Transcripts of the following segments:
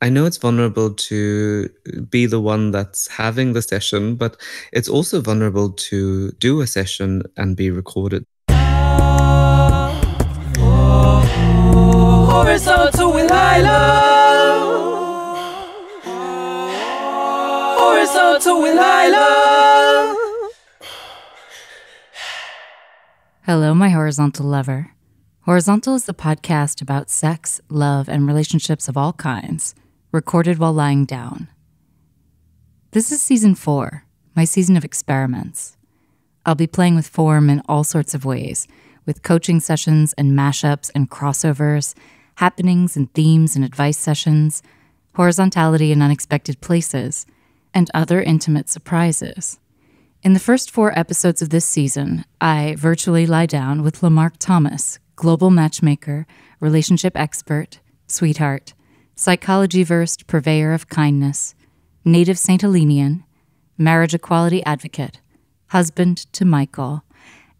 I know it's vulnerable to be the one that's having the session, but it's also vulnerable to do a session and be recorded. Horizontal with Lila. Horizontal with Lila. Hello, my horizontal lover. Horizontal is the podcast about sex, love, and relationships of all kinds, recorded while lying down. This is season 4, my season of experiments. I'll be playing with form in all sorts of ways, with coaching sessions and mashups and crossovers, happenings and themes and advice sessions, horizontality in unexpected places, and other intimate surprises. In the first 4 episodes of this season, I virtually lie down with Lemarc Thomas, global matchmaker, relationship expert, sweetheart, psychology-versed purveyor of kindness, native St. Helenian, marriage equality advocate, husband to Michael,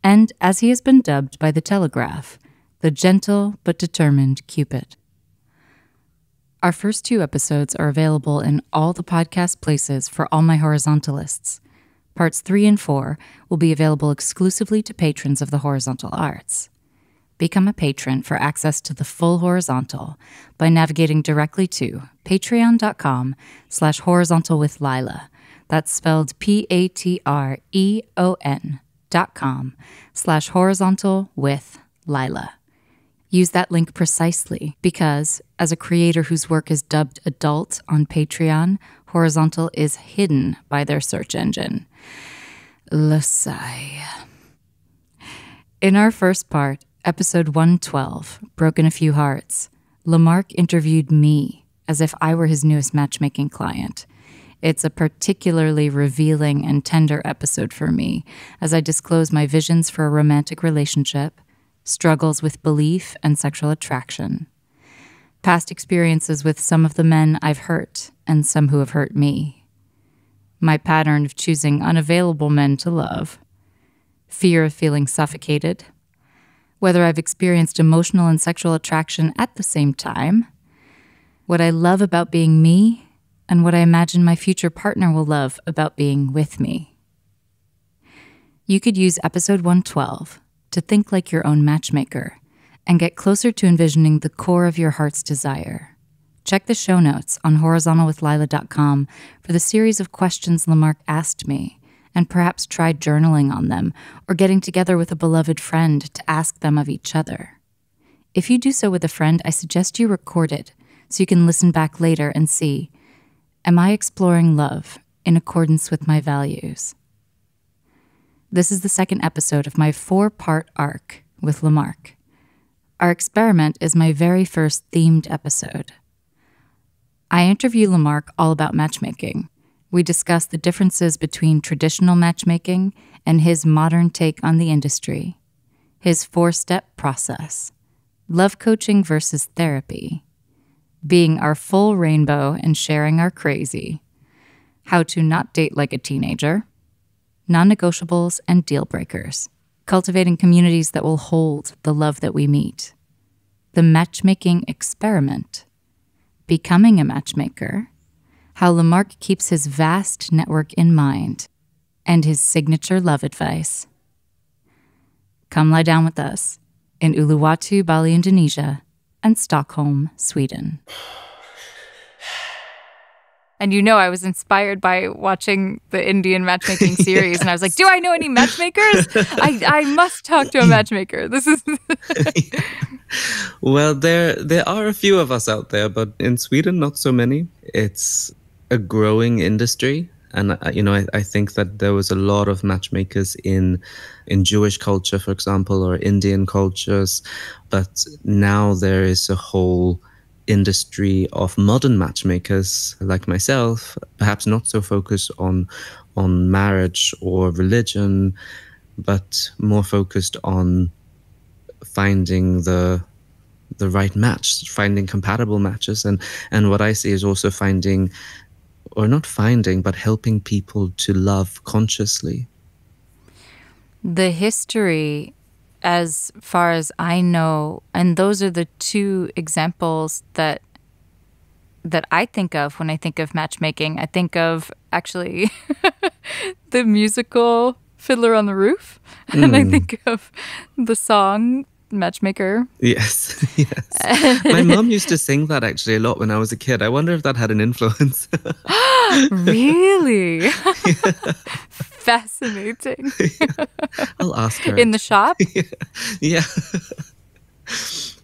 and, as he has been dubbed by the Telegraph, the gentle but determined Cupid. Our first 2 episodes are available in all the podcast places for all my horizontalists. Parts 3 and 4 will be available exclusively to patrons of the horizontal arts. Become a patron for access to the full horizontal by navigating directly to patreon.com/horizontalwithlila. That's spelled patreon.com/horizontalwithlila. Use that link precisely because, as a creator whose work is dubbed adult on Patreon, horizontal is hidden by their search engine. Lasai. In our first part, episode 112, Broken a Few Hearts, Lemarc interviewed me as if I were his newest matchmaking client. It's a particularly revealing and tender episode for me as I disclose my visions for a romantic relationship, struggles with belief and sexual attraction, past experiences with some of the men I've hurt and some who have hurt me, my pattern of choosing unavailable men to love, fear of feeling suffocated, whether I've experienced emotional and sexual attraction at the same time, what I love about being me, and what I imagine my future partner will love about being with me. You could use episode 112 to think like your own matchmaker and get closer to envisioning the core of your heart's desire. Check the show notes on horizontalwithlila.com for the series of questions Lemarc asked me, and perhaps try journaling on them or getting together with a beloved friend to ask them of each other. If you do so with a friend, I suggest you record it so you can listen back later and see, am I exploring love in accordance with my values? This is the second episode of my 4-part arc with Lemarc. Our experiment is my very first themed episode. I interview Lemarc all about matchmaking. We discuss the differences between traditional matchmaking and his modern take on the industry, his 4-step process, love coaching versus therapy, being our full rainbow and sharing our crazy, how to not date like a teenager, non-negotiables and deal breakers, cultivating communities that will hold the love that we meet, the matchmaking experiment, becoming a matchmaker, how Lemarc keeps his vast network in mind, and his signature love advice. Come lie down with us in Uluwatu, Bali, Indonesia, and Stockholm, Sweden. And I was inspired by watching the Indian matchmaking series, and I was like, do I know any matchmakers? I must talk to a matchmaker. This is... Well, there are a few of us out there, but in Sweden, not so many. It's a growing industry. And, I think that there was a lot of matchmakers in Jewish culture, for example, or Indian cultures. But now there is a whole industry of modern matchmakers like myself, perhaps not so focused on marriage or religion, but more focused on finding the right match, finding compatible matches. And what I see is also helping people to love consciously. The history, as far as I know, and those are the 2 examples that that I think of when I think of matchmaking. I think of actually the musical Fiddler on the Roof. And I think of the song Matchmaker. Yes, yes. My mom used to sing that actually a lot when I was a kid. I wonder if that had an influence. Really? Fascinating. I'll ask her. In the shop? Yeah.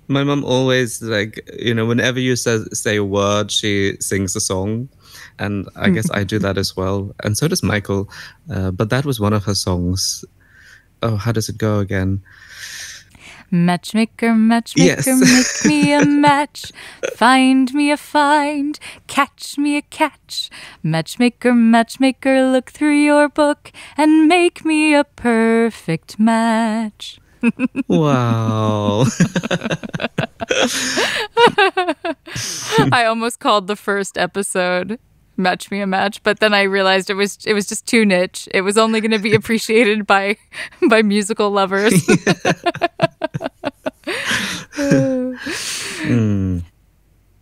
My mom always, like, whenever you say a word, she sings a song. And I guess I do that as well. And so does Michael. But that was one of her songs. Oh, how does it go again? Matchmaker, matchmaker, Yes. make me a match. Find me a find. Catch me a catch. Matchmaker, matchmaker, look through your book and make me a perfect match. Wow. I almost called the first episode Match Me a Match, but then I realized it was just too niche. It was only going to be appreciated by musical lovers.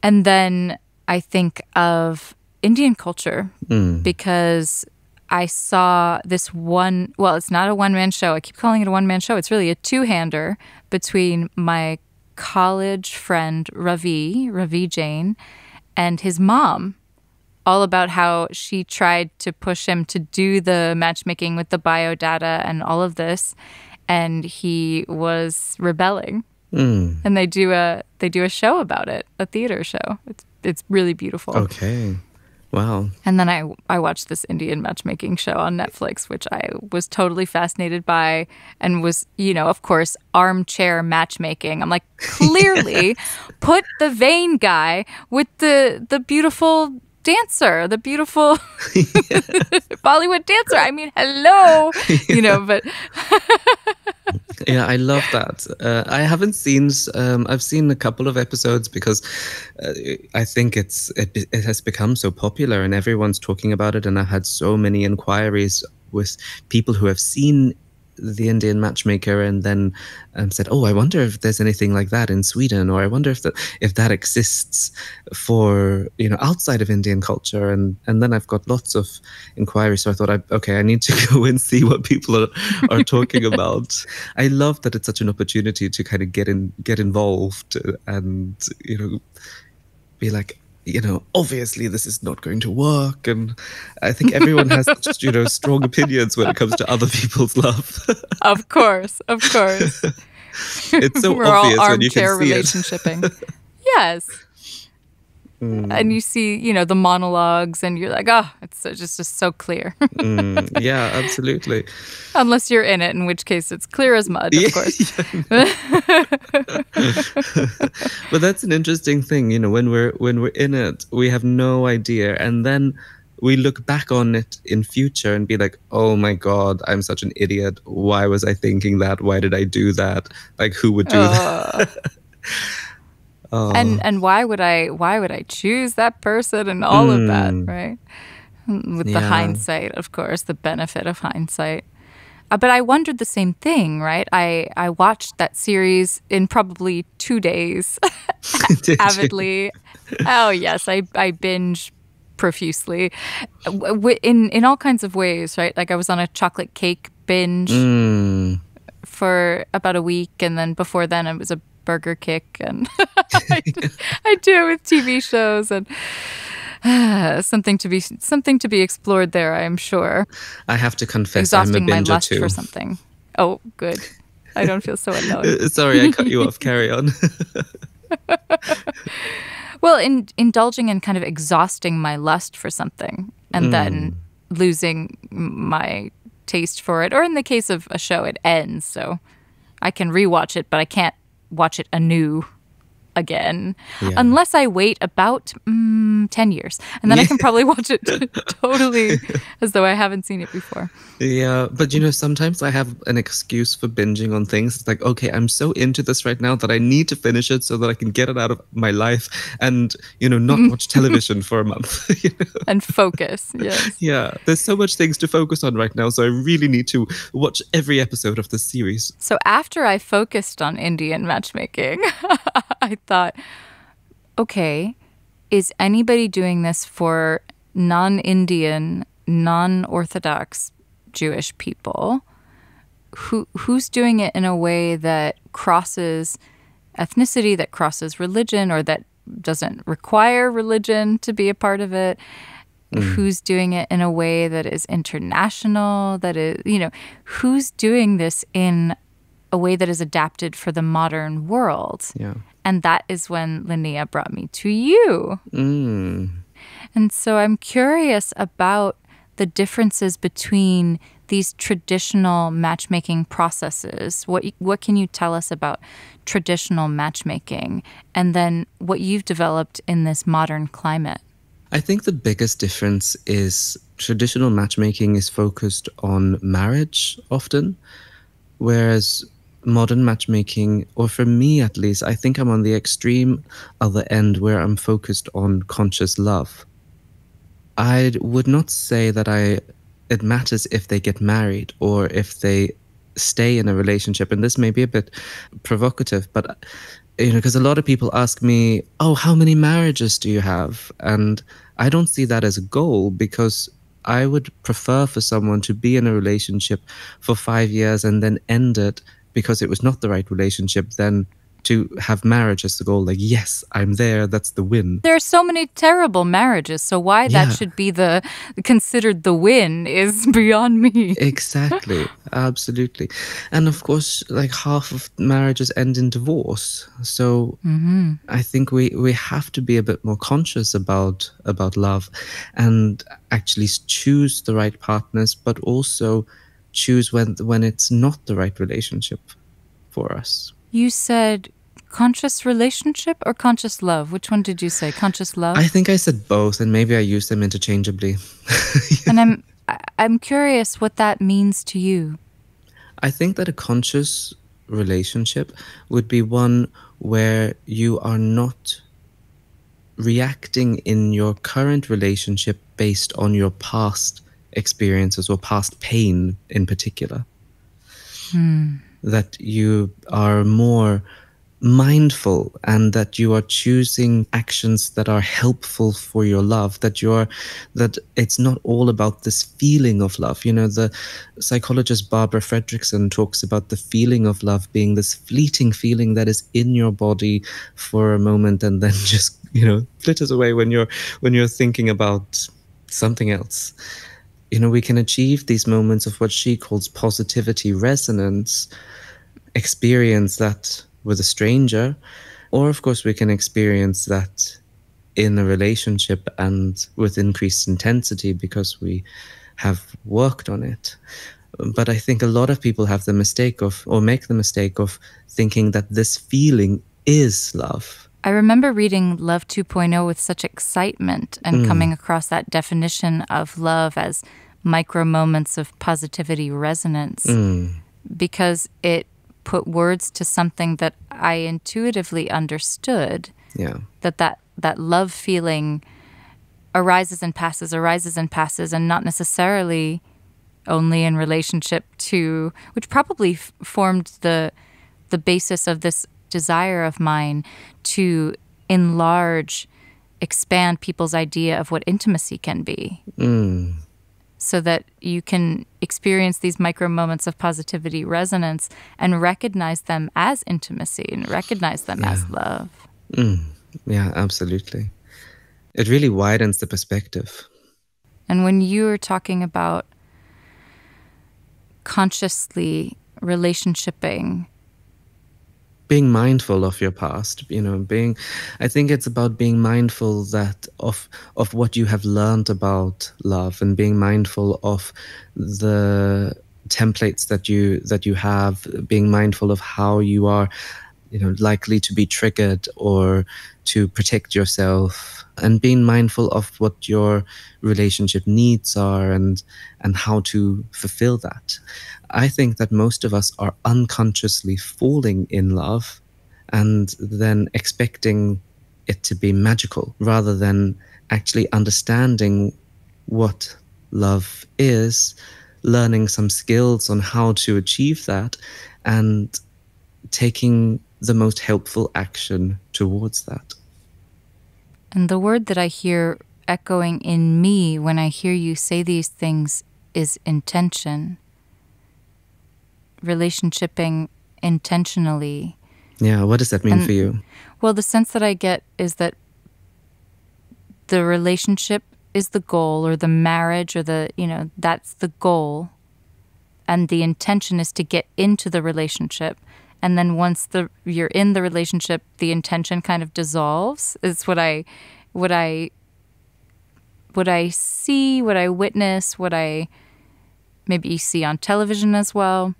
And then I think of Indian culture because I saw this one, well, it's not a one-man show. I keep calling it a one-man show. It's really a two-hander between my college friend Ravi Jain, and his mom, all about how she tried to push him to do the matchmaking with the biodata and all of this, and he was rebelling. And they do a show about it, a theater show. It's really beautiful. Okay. Wow. And then I watched this Indian matchmaking show on Netflix, which I was totally fascinated by, and was, of course, armchair matchmaking. I'm like, clearly put the vain guy with the beautiful dancer, the beautiful Bollywood dancer. I mean, hello, but... Yeah, I love that. I haven't seen. I've seen a couple of episodes because I think it has become so popular and everyone's talking about it. And I've had so many inquiries with people who have seen the Indian Matchmaker and then said, "Oh, I wonder if there's anything like that in Sweden, or I wonder if that exists for outside of Indian culture." And then I've got lots of inquiries, so I thought, I need to go and see what people are talking about. I love that it's such an opportunity to kind of get involved and be like, obviously this is not going to work. And I think everyone has just, strong opinions when it comes to other people's love. Of course. It's so We're obvious all when you can armchair see relationshipping. Yes. And you see, the monologues and you're like, oh, it's just so clear. Yeah, absolutely. Unless you're in it, in which case it's clear as mud, of course. But that's an interesting thing, when we're in it, we have no idea, and then we look back on it in future and be like, oh my God, I'm such an idiot. Why was I thinking that? Why did I do that? Like, who would do that? Oh. And why would I choose that person and all of that, right? With the hindsight, of course, the benefit of hindsight. But I wondered the same thing, right? I watched that series in probably 2 days, avidly. Oh yes, I binge profusely, in all kinds of ways, right? Like I was on a chocolate cake binge for about a week, and then before then it was a burger kick, and I do it with TV shows, and something to be explored there, I am sure. I have to confess, exhausting I'm a binger my lust too. for something. Oh, good. I don't feel so alone. Sorry, I cut you off. Carry on. Well, indulging in kind of exhausting my lust for something, and then losing my taste for it, or in the case of a show, it ends, so I can rewatch it, but I can't watch it anew again, unless I wait about 10 years, and then I can probably watch it totally as though I haven't seen it before. Yeah, but sometimes I have an excuse for binging on things. It's like, okay, I'm so into this right now that I need to finish it so that I can get it out of my life and, not watch television for a month. And focus, yes. Yeah, there's so much things to focus on right now, so I really need to watch every episode of this series. So after I focused on Indian matchmaking, I thought, okay, is anybody doing this for non-Indian, non-Orthodox Jewish people? Who's doing it in a way that crosses ethnicity, that crosses religion, or that doesn't require religion to be a part of it? Who's doing it in a way that is international, that is, who's doing this in a way that is adapted for the modern world? Yeah. And that is when Linnea brought me to you. And so I'm curious about the differences between these traditional matchmaking processes. What can you tell us about traditional matchmaking, and then what you've developed in this modern climate? I think the biggest difference is traditional matchmaking is focused on marriage often, whereas modern matchmaking, or for me at least, I think I'm on the extreme other end where I'm focused on conscious love. I would not say that it matters if they get married or if they stay in a relationship. And this may be a bit provocative, but because a lot of people ask me, oh, how many marriages do you have? And I don't see that as a goal, because I would prefer for someone to be in a relationship for 5 years and then end it because it was not the right relationship than to have marriage as the goal. Like, yes, I'm there, that's the win. There are so many terrible marriages, so why that should be considered the win is beyond me. Exactly, absolutely. And of course, like half of marriages end in divorce. So I think we have to be a bit more conscious about love and actually choose the right partners, but also choose when it's not the right relationship for us. You said conscious relationship or conscious love? Which one did you say? Conscious love? I think I said both, and maybe I use them interchangeably. And I'm curious what that means to you. I think that a conscious relationship would be one where you are not reacting in your current relationship based on your past experiences or past pain in particular. That you are more mindful and that you are choosing actions that are helpful for your love, that it's not all about this feeling of love. The psychologist Barbara Fredrickson talks about the feeling of love being this fleeting feeling that is in your body for a moment and then just flitters away when you're thinking about something else. We can achieve these moments of what she calls positivity resonance, experience that with a stranger, or of course we can experience that in a relationship and with increased intensity because we have worked on it. But I think a lot of people have the mistake of, or make the mistake of, thinking that this feeling is love. I remember reading Love 2.0 with such excitement and coming across that definition of love as micro moments of positivity resonance, because it put words to something that I intuitively understood. Yeah. That love feeling arises and passes, and not necessarily only in relationship to, which probably formed the basis of this desire of mine to enlarge, expand people's idea of what intimacy can be. So that you can experience these micro moments of positivity resonance and recognize them as intimacy and recognize them as love. Yeah, absolutely. It really widens the perspective. And when you were talking about consciously relationshiping, being mindful of your past, I think it's about being mindful that of what you have learned about love, and being mindful of the templates that you have, being mindful of how you are, likely to be triggered or to protect yourself, and being mindful of what your relationship needs are and how to fulfill that. I think that most of us are unconsciously falling in love and then expecting it to be magical rather than actually understanding what love is, learning some skills on how to achieve that, and taking the most helpful action towards that. And the word that I hear echoing in me when I hear you say these things is intention. Relationshiping intentionally. Yeah, what does that mean for you? Well, the sense that I get is that the relationship is the goal, or the marriage, or that's the goal. And the intention is to get into the relationship. And then once you're in the relationship, the intention kind of dissolves. It's what I see, what I witness, what I maybe see on television as well.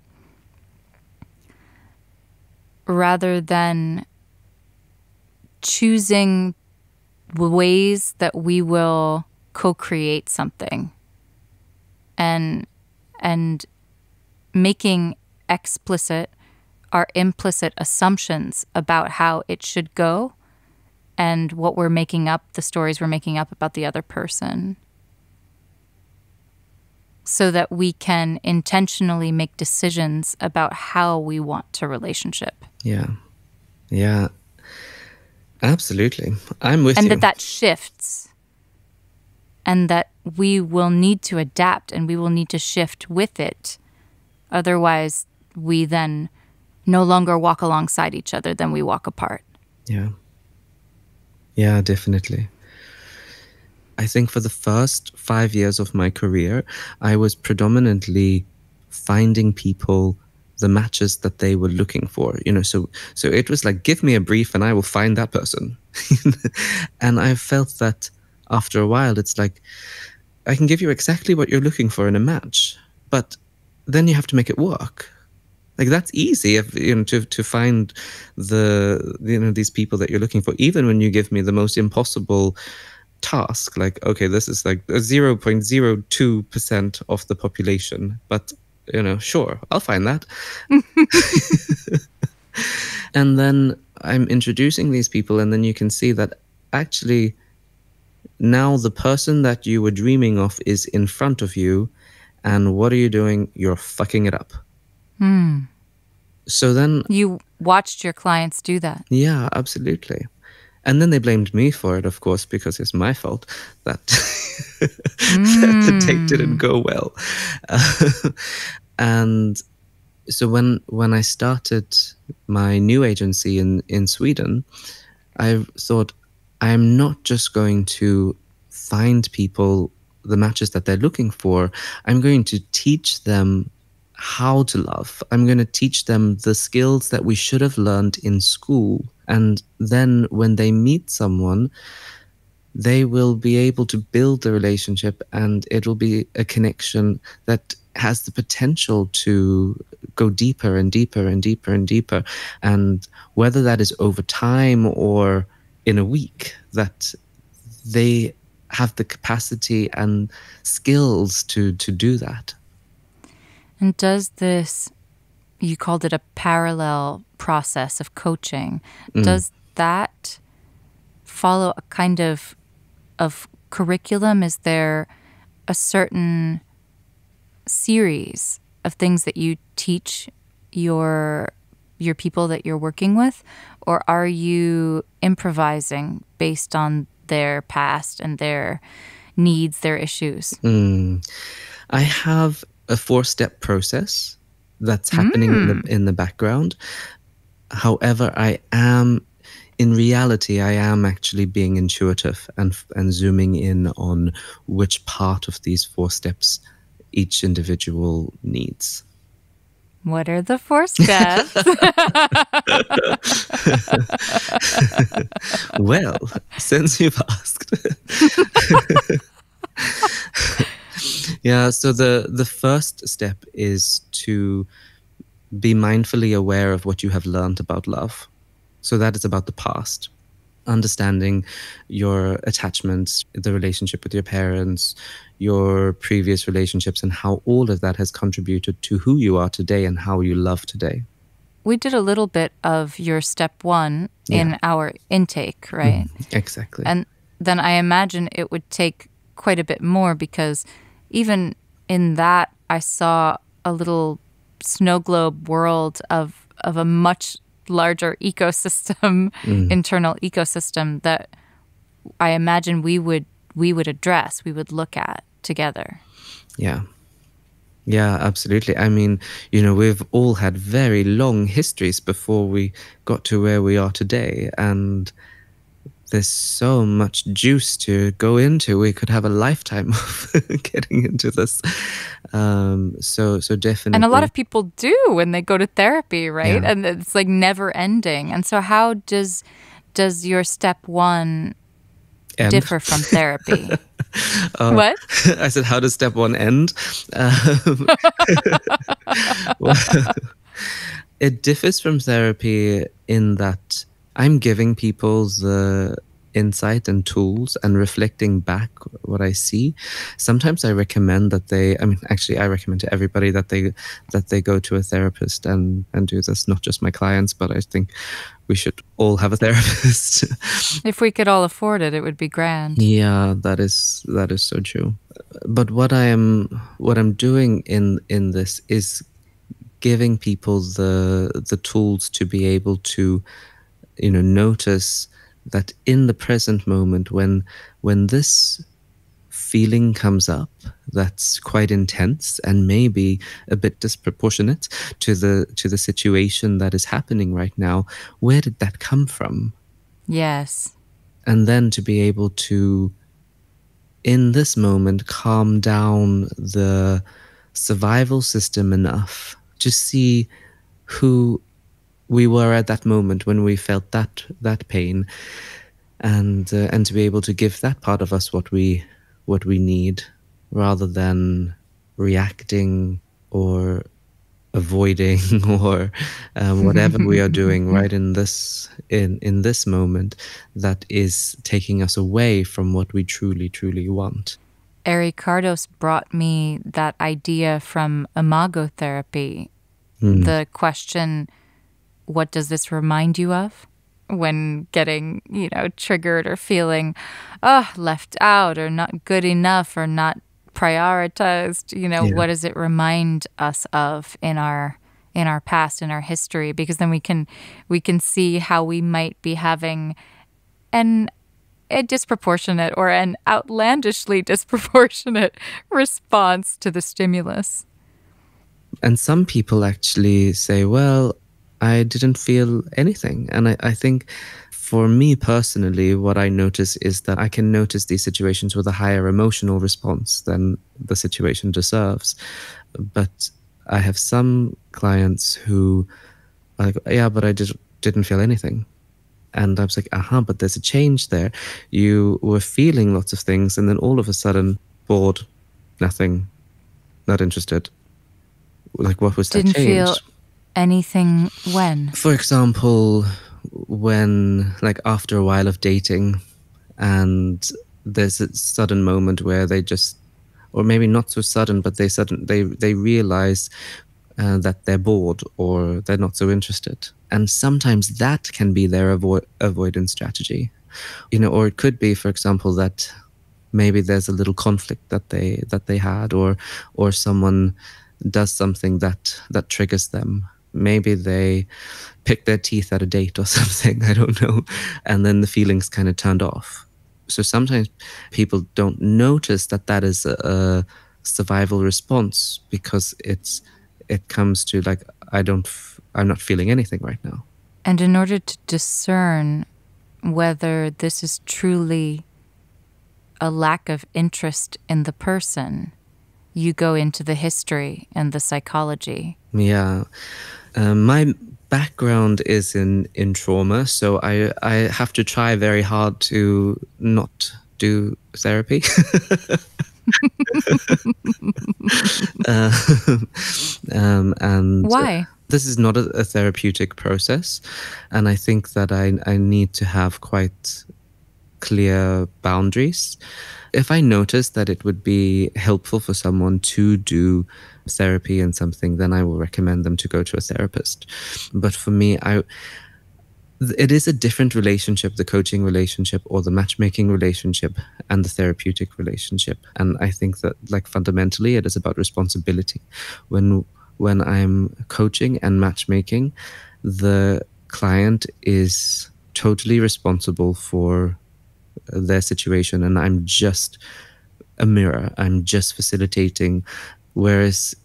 Rather than choosing ways that we will co-create something and making explicit our implicit assumptions about how it should go and what we're making up, the stories we're making up about the other person, so that we can intentionally make decisions about how we want to relationship. Yeah, absolutely. I'm with you. And that shifts, and that we will need to adapt and we will need to shift with it. Otherwise, we then no longer walk alongside each other, then we walk apart. Yeah, definitely. I think for the first 5 years of my career, I was predominantly finding people the matches that they were looking for. So it was like, give me a brief and I will find that person. And I felt that after a while, it's like, I can give you exactly what you're looking for in a match, but then you have to make it work. Like, that's easy, to find these people that you're looking for, even when you give me the most impossible task. Like, okay, this is like 0.02% of the population, but sure, I'll find that. And then I'm introducing these people, and then you can see that actually now the person that you were dreaming of is in front of you, and what are you doing? You're fucking it up. So then you watched your clients do that. Yeah, absolutely. And then they blamed me for it, of course, because it's my fault that, that the date didn't go well. And so when I started my new agency in Sweden, I thought, I'm not just going to find people the matches that they're looking for. I'm going to teach them how to love. I'm going to teach them the skills that we should have learned in school. And then when they meet someone, they will be able to build the relationship, and it will be a connection that has the potential to go deeper and deeper and deeper and deeper. And whether that is over time or in a week, that they have the capacity and skills to do that. And does this, you called it a parallel process of coaching, does that follow a kind of curriculum? Is there a certain series of things that you teach your people that you're working with? Or are you improvising based on their past and their needs, their issues? I have a 4-step process that's happening in the background. However, in reality, I am actually being intuitive and zooming in on which part of these 4 steps each individual needs. What are the 4 steps? Well, since you've asked. Yeah, so the first step is to be mindfully aware of what you have learned about love. So that is about the past. Understanding your attachments, the relationship with your parents, your previous relationships, and how all of that has contributed to who you are today and how you love today. We did a little bit of your step 1 in our intake, right? Exactly. And then I imagine it would take quite a bit more, because even in that, I saw a little snow globe world of a much larger ecosystem, internal ecosystem that I imagine we would address, we would look at together. Yeah. Yeah, absolutely. I mean, we've all had very long histories before we got to where we are today, and there's so much juice to go into. We could have a lifetime of getting into this. So definitely. And a lot of people do when they go to therapy, right? Yeah. And it's like never ending. And so how does your step one differ from therapy? What? I said, how does step one end? Well, it differs from therapy in that I'm giving people the insight and tools and reflecting back what I see. Sometimes I recommend that I recommend to everybody that they go to a therapist and do this, not just my clients, but I think we should all have a therapist. If we could all afford it, it would be grand. Yeah, that is so true. But what I'm doing in this is giving people the tools to be able to, notice that in the present moment, when this feeling comes up that's quite intense and maybe a bit disproportionate to the situation that is happening right now, where did that come from? Yes. And then to be able to, in this moment, calm down the survival system enough to see who we were at that moment when we felt that pain, and to be able to give that part of us what we need, rather than reacting or avoiding or whatever we are doing right in this moment that is taking us away from what we truly want. Eric Cardos brought me that idea from imago therapy. The question, what does this remind you of? When getting, triggered or feeling left out or not good enough or not prioritized, What does it remind us of in our past, in our history? Because then we can see how we might be having a disproportionate or an outlandishly disproportionate response to the stimulus. And some people actually say, well, I didn't feel anything. And I think for me personally, what I notice is that I can notice these situations with a higher emotional response than the situation deserves. But I have some clients who are like, yeah, but I didn't feel anything. And I was like, but there's a change there. You were feeling lots of things, and then all of a sudden, bored, nothing, not interested. Like, what was that change? Didn't feel anything when? For example, when, like, after a while of dating, and there's a sudden moment where they just, or maybe not so sudden, but they realize that they're bored or they're not so interested. And sometimes that can be their avoidance strategy. Or it could be, for example, that maybe there's a little conflict that they had, or someone does something that triggers them. Maybe they pick their teeth at a date or something, I don't know, and then the feelings kind of turned off. So sometimes people don't notice that is a survival response, because it comes to, like, I'm not feeling anything right now. And in order to discern whether this is truly a lack of interest in the person, you go into the history and the psychology. Yeah. My background is in trauma, so I have to try very hard to not do therapy. And why? This is not a therapeutic process, and I think that I need to have quite clear boundaries. If I notice that it would be helpful for someone to do therapy in something, then I will recommend them to go to a therapist. But for me, it is a different relationship, the coaching relationship or the matchmaking relationship and the therapeutic relationship. And I think that, like, fundamentally, it is about responsibility. When I'm coaching and matchmaking, the client is totally responsible for their situation, and I'm just a mirror. I'm just facilitating. Whereas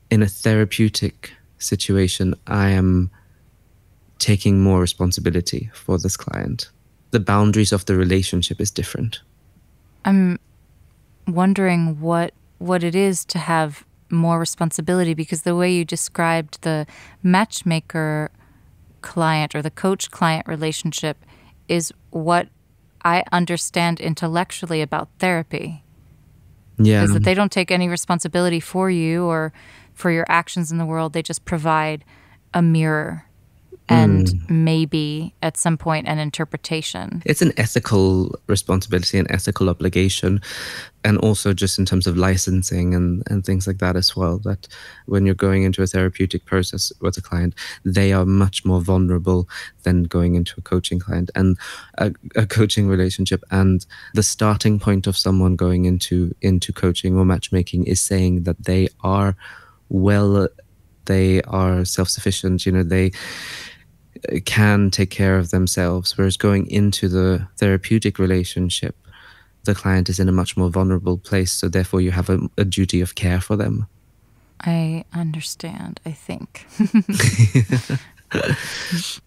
in a therapeutic situation, I am taking more responsibility for this client. The boundaries of the relationship is different. I'm wondering what it is to have more responsibility, because the way you described the matchmaker client or the coach client relationship is what I understand intellectually about therapy. Yeah. Is that they don't take any responsibility for you or for your actions in the world. They just provide a mirror and maybe at some point an interpretation. It's an ethical responsibility, an ethical obligation, and also just in terms of licensing and things like that as well, that when you're going into a therapeutic process with a client, they are much more vulnerable than going into a coaching client and a coaching relationship. And the starting point of someone going into coaching or matchmaking is saying that they are self-sufficient, they can take care of themselves, whereas going into the therapeutic relationship, the client is in a much more vulnerable place, so therefore you have a duty of care for them. I understand, I think.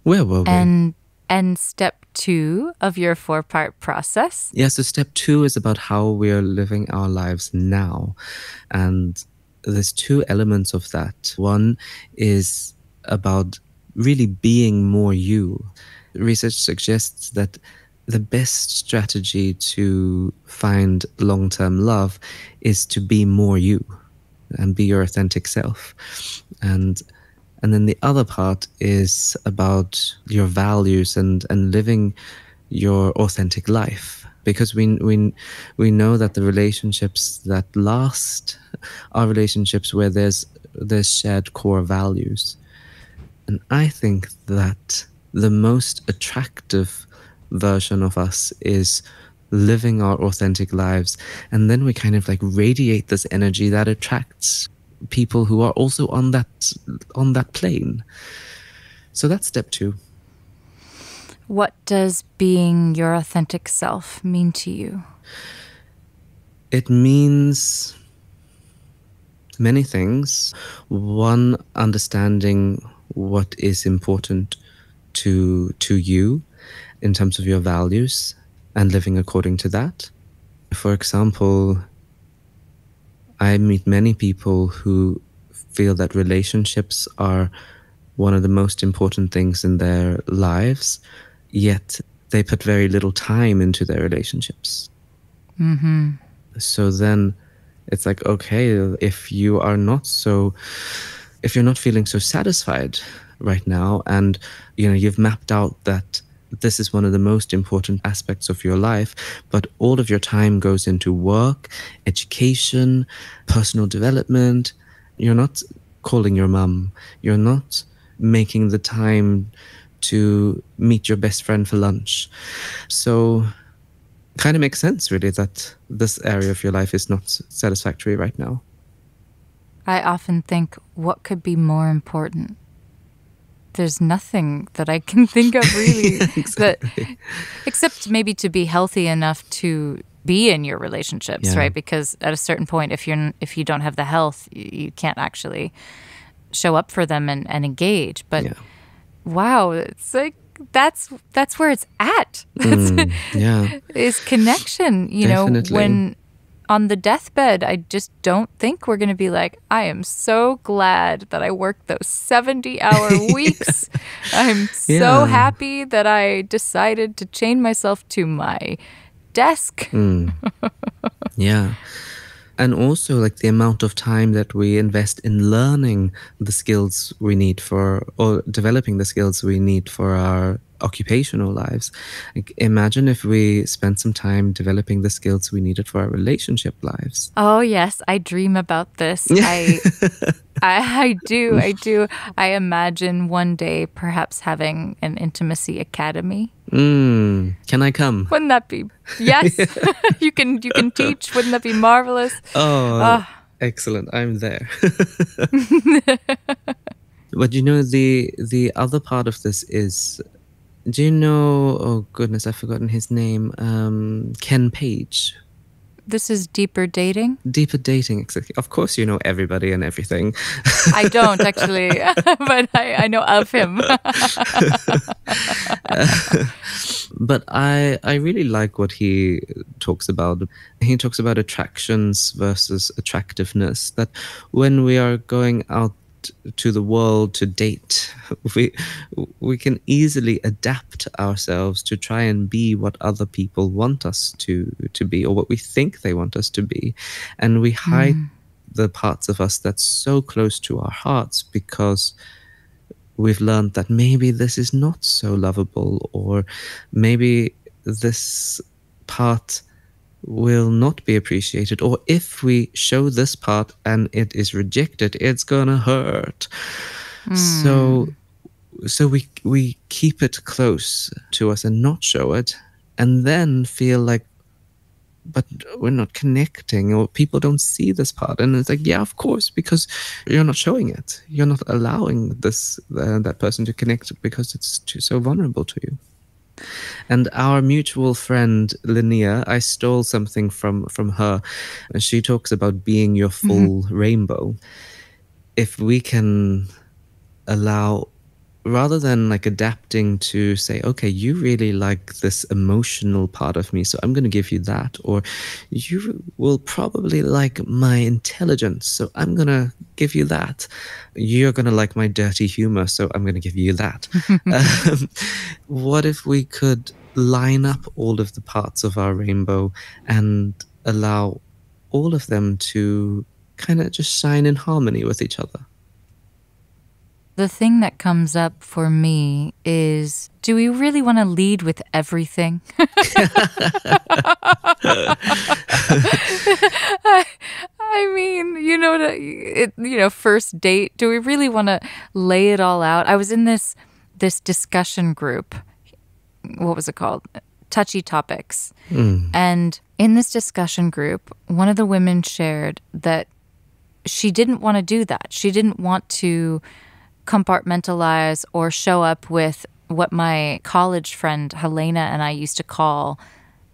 Where were we? And step 2 of your 4-part process? Yeah, so step 2 is about how we are living our lives now. And there's 2 elements of that. One is about really being more you. Research suggests that the best strategy to find long-term love is to be more you and be your authentic self. And then the other part is about your values and living your authentic life. Because we know that the relationships that last are relationships where there's shared core values. And I think that the most attractive version of us is living our authentic lives. And then we kind of like radiate this energy that attracts people who are also on that plane. So that's step 2. What does being your authentic self mean to you? It means many things. One, understanding what is important to you in terms of your values and living according to that. For example, I meet many people who feel that relationships are one of the most important things in their lives, yet they put very little time into their relationships. Mm-hmm. So then it's like, okay, if you're not feeling so satisfied right now, and you've mapped out that this is one of the most important aspects of your life, but all of your time goes into work, education, personal development, you're not calling your mum, you're not making the time to meet your best friend for lunch. So kind of makes sense really that this area of your life is not satisfactory right now. I often think, what could be more important? There's nothing that I can think of really, Exactly. except maybe to be healthy enough to be in your relationships, Yeah. right? Because at a certain point, if you don't have the health, you can't actually show up for them and engage. But Yeah. wow, it's like that's where it's at. Yeah. Is connection. Definitely. When on the deathbed, I just don't think we're going to be like, I am so glad that I worked those 70-hour weeks. I'm so Yeah. happy that I decided to chain myself to my desk. Yeah. And also like the amount of time that we invest in learning the skills we need or developing the skills we need for our occupational lives. Like, imagine if we spent some time developing the skills we needed for our relationship lives. Oh, yes. I dream about this. I do. I imagine one day perhaps having an intimacy academy. Can I come? Wouldn't that be? Yes. You can teach. Wouldn't that be marvelous? Oh, excellent. I'm there. But the other part of this is Do you know, oh goodness, I've forgotten his name, Ken Page? This is Deeper Dating? Deeper Dating, exactly. Of course you know everybody and everything. I don't actually, but I know of him. But I really like what he talks about. He talks about attractions versus attractiveness, that when we are going out to the world to date, we can easily adapt ourselves to try and be what other people want us to be, or what we think they want us to be, and we hide the parts of us that's so close to our hearts because we've learned that maybe this is not so lovable, or maybe this part will not be appreciated, or if we show this part and it is rejected, it's gonna hurt. So we keep it close to us and not show it, and then feel like, but we're not connecting, or people don't see this part. And it's like, yeah, of course, because you're not showing it. You're not allowing this that person to connect because it's so vulnerable to you. And our mutual friend Linnea, I stole something from her. She talks about being your full rainbow. If we can allow, rather than like adapting to say, okay, you really like this emotional part of me, so I'm going to give you that, or you will probably like my intelligence, so I'm going to give you that. You're going to like my dirty humor, so I'm going to give you that. What if we could line up all of the parts of our rainbow and allow all of them to kind of just shine in harmony with each other? The thing that comes up for me is, do we really want to lead with everything? I mean, first date, do we really want to lay it all out? I was in this discussion group. What was it called? Touchy Topics. And in this discussion group, one of the women shared that she didn't want to do that. She didn't want to compartmentalize or show up with what my college friend Helena and I used to call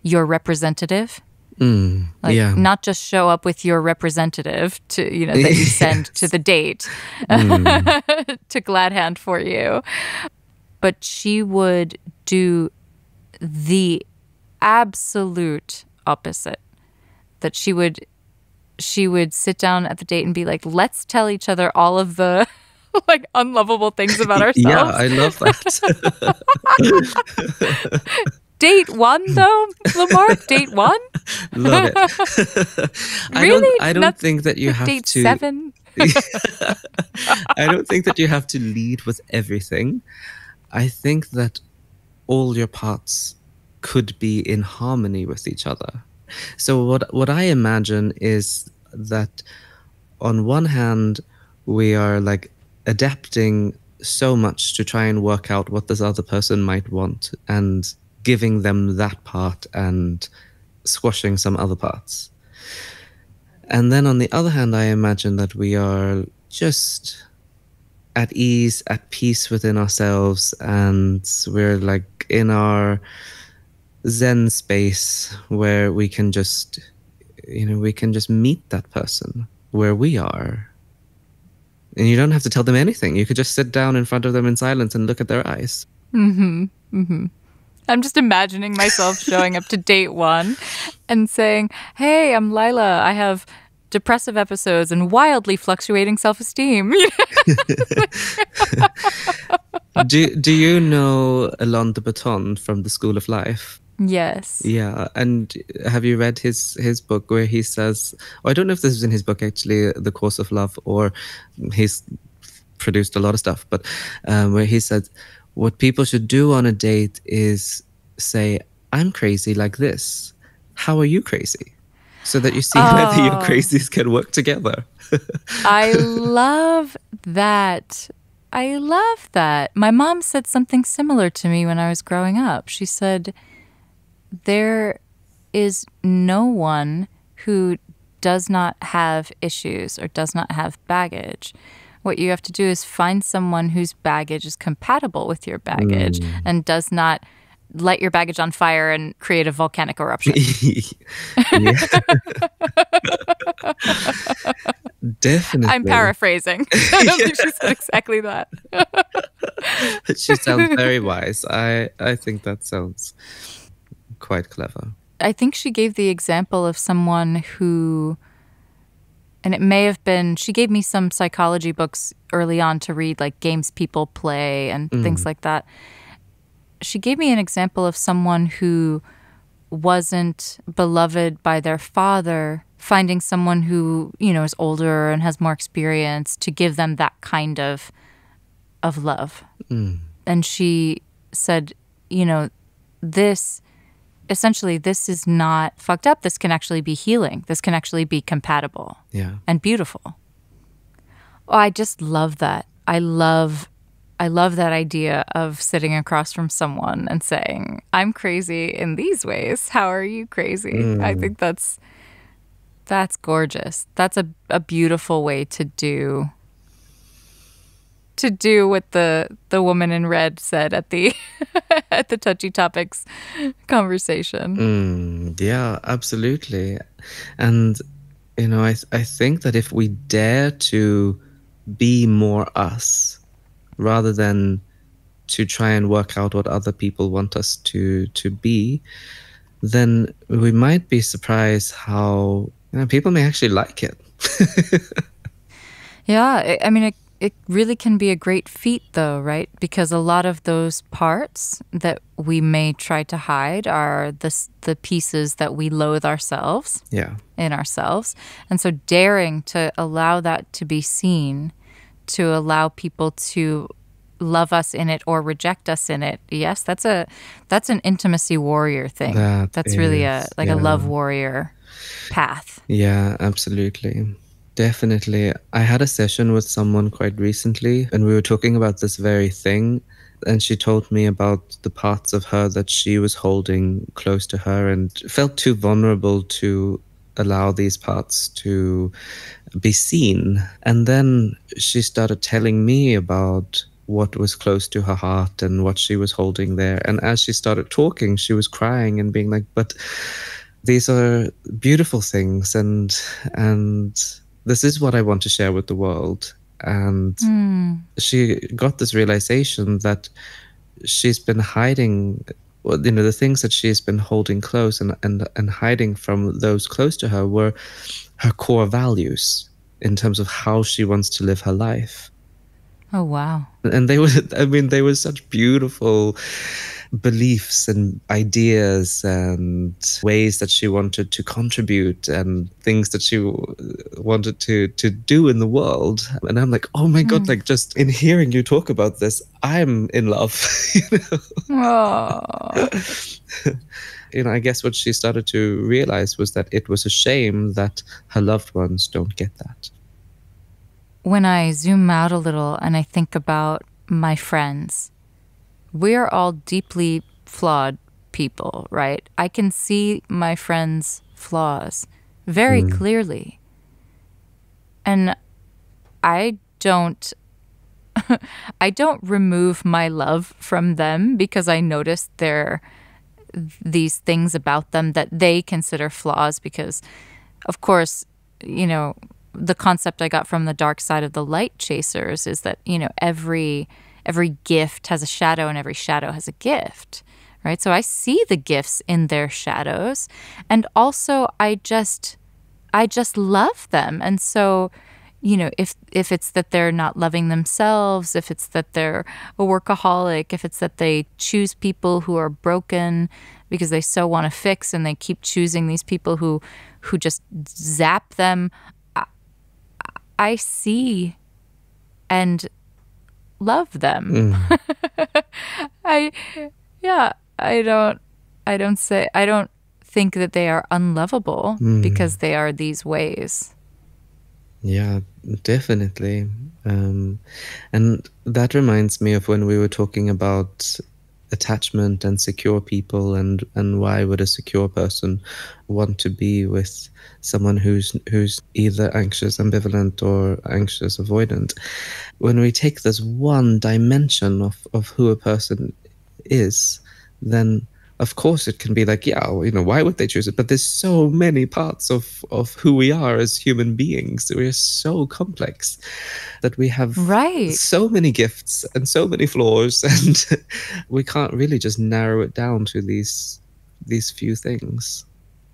your representative. Not just show up with your representative to that you send to the date to glad hand for you, but she would do the absolute opposite. That she would sit down at the date and be like, let's tell each other all of the like unlovable things about ourselves. Yeah, I love that. Date one, though, Lemarc? Date one? Love it. Really? I don't think that you have date to... 7? I don't think that you have to lead with everything. I think that all your parts could be in harmony with each other. So what I imagine is that on one hand, we are like adapting so much to try and work out what this other person might want and giving them that part and squashing some other parts. And then on the other hand, I imagine that we are just at ease, at peace within ourselves, and we're like in our Zen space where we can just, meet that person where we are. And you don't have to tell them anything. You could just sit down in front of them in silence and look at their eyes. I'm just imagining myself showing up to date one and saying, hey, I'm Lila. I have depressive episodes and wildly fluctuating self-esteem. Do you know Alain de Botton from the School of Life? Yes. Yeah, and have you read his book where he says, I don't know if this is in his book actually, The Course of Love, or he's produced a lot of stuff, but where he said, what people should do on a date is say, I'm crazy like this. How are you crazy? So that you see whether your crazies can work together. I love that. I love that. My mom said something similar to me when I was growing up. She said, there is no one who does not have issues or does not have baggage. What you have to do is find someone whose baggage is compatible with your baggage and does not light your baggage on fire and create a volcanic eruption. Definitely. I'm paraphrasing. I don't think she said exactly that. She sounds very wise. I think that sounds quite clever. I think she gave the example of someone who, and it may have been, she gave me some psychology books early on to read, like games people play and things like that. She gave me an example of someone who wasn't beloved by their father, finding someone who, is older and has more experience to give them that kind of love. And she said, this is not fucked up. This can actually be healing. This can actually be compatible and beautiful. Oh, I just love that. I love that idea of sitting across from someone and saying, I'm crazy in these ways. How are you crazy? I think that's gorgeous. That's a beautiful way to do what the woman in red said at the at the touchy topics conversation. Yeah, absolutely. And I think that if we dare to be more us rather than to try and work out what other people want us to be, then we might be surprised how people may actually like it. Yeah, I mean, it really can be a great feat, though, right? Because a lot of those parts that we may try to hide are the pieces that we loathe ourselves in ourselves. And so daring to allow that to be seen, to allow people to love us in it or reject us in it, yes, that's an intimacy warrior thing. That's really a love warrior path. Yeah, absolutely. Definitely. I had a session with someone quite recently, and we were talking about this very thing. And she told me about the parts of her that she was holding close to her and felt too vulnerable to allow these parts to be seen. And then she started telling me about what was close to her heart and what she was holding there. And as she started talking, she was crying and being like, but these are beautiful things, and this is what I want to share with the world. And she got this realization that she's been hiding, the things that she's been holding close and hiding from those close to her were her core values in terms of how she wants to live her life. Oh, wow. And they were such beautiful beliefs and ideas and ways that she wanted to contribute and things that she wanted to do in the world. And I'm like, oh my God, like just in hearing you talk about this, I'm in love. I guess what she started to realize was that it was a shame that her loved ones don't get that. When I zoom out a little and I think about my friends, we're all deeply flawed people, right? I can see my friends' flaws very clearly. And I don't remove my love from them because I notice these things about them that they consider flaws, because of course, the concept I got from the dark side of the light chasers is that, every gift has a shadow and every shadow has a gift, right? So I see the gifts in their shadows, and also I just love them. And so, if it's that they're not loving themselves, if it's that they're a workaholic, if it's that they choose people who are broken because they so want to fix and they keep choosing these people who just zap them, I see and love them. I don't think that they are unlovable because they are these ways. Yeah, definitely. And that reminds me of when we were talking about attachment and secure people, and why would a secure person want to be with someone who's either anxious ambivalent or anxious avoidant? When we take this one dimension of who a person is, then of course it can be like, yeah, well, why would they choose it? But there's so many parts of who we are as human beings. We're so complex that we have so many gifts and so many flaws, and we can't really just narrow it down to these few things.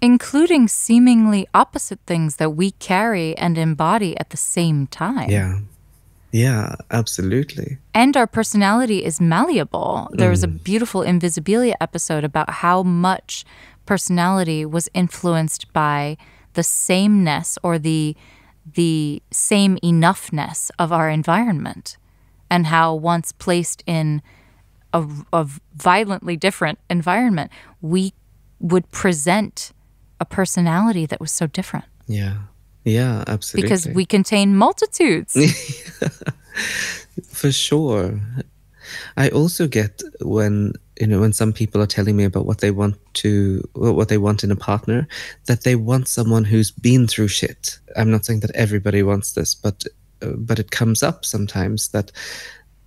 Including seemingly opposite things that we carry and embody at the same time. Yeah. Yeah, absolutely. And our personality is malleable. There was a beautiful Invisibilia episode about how much personality was influenced by the sameness or the same enoughness of our environment, and how once placed in a violently different environment, we would present a personality that was so different. Yeah. Yeah, absolutely. Because we contain multitudes. For sure. I also get when some people are telling me about what they want in a partner, that they want someone who's been through shit. I'm not saying that everybody wants this, but it comes up sometimes that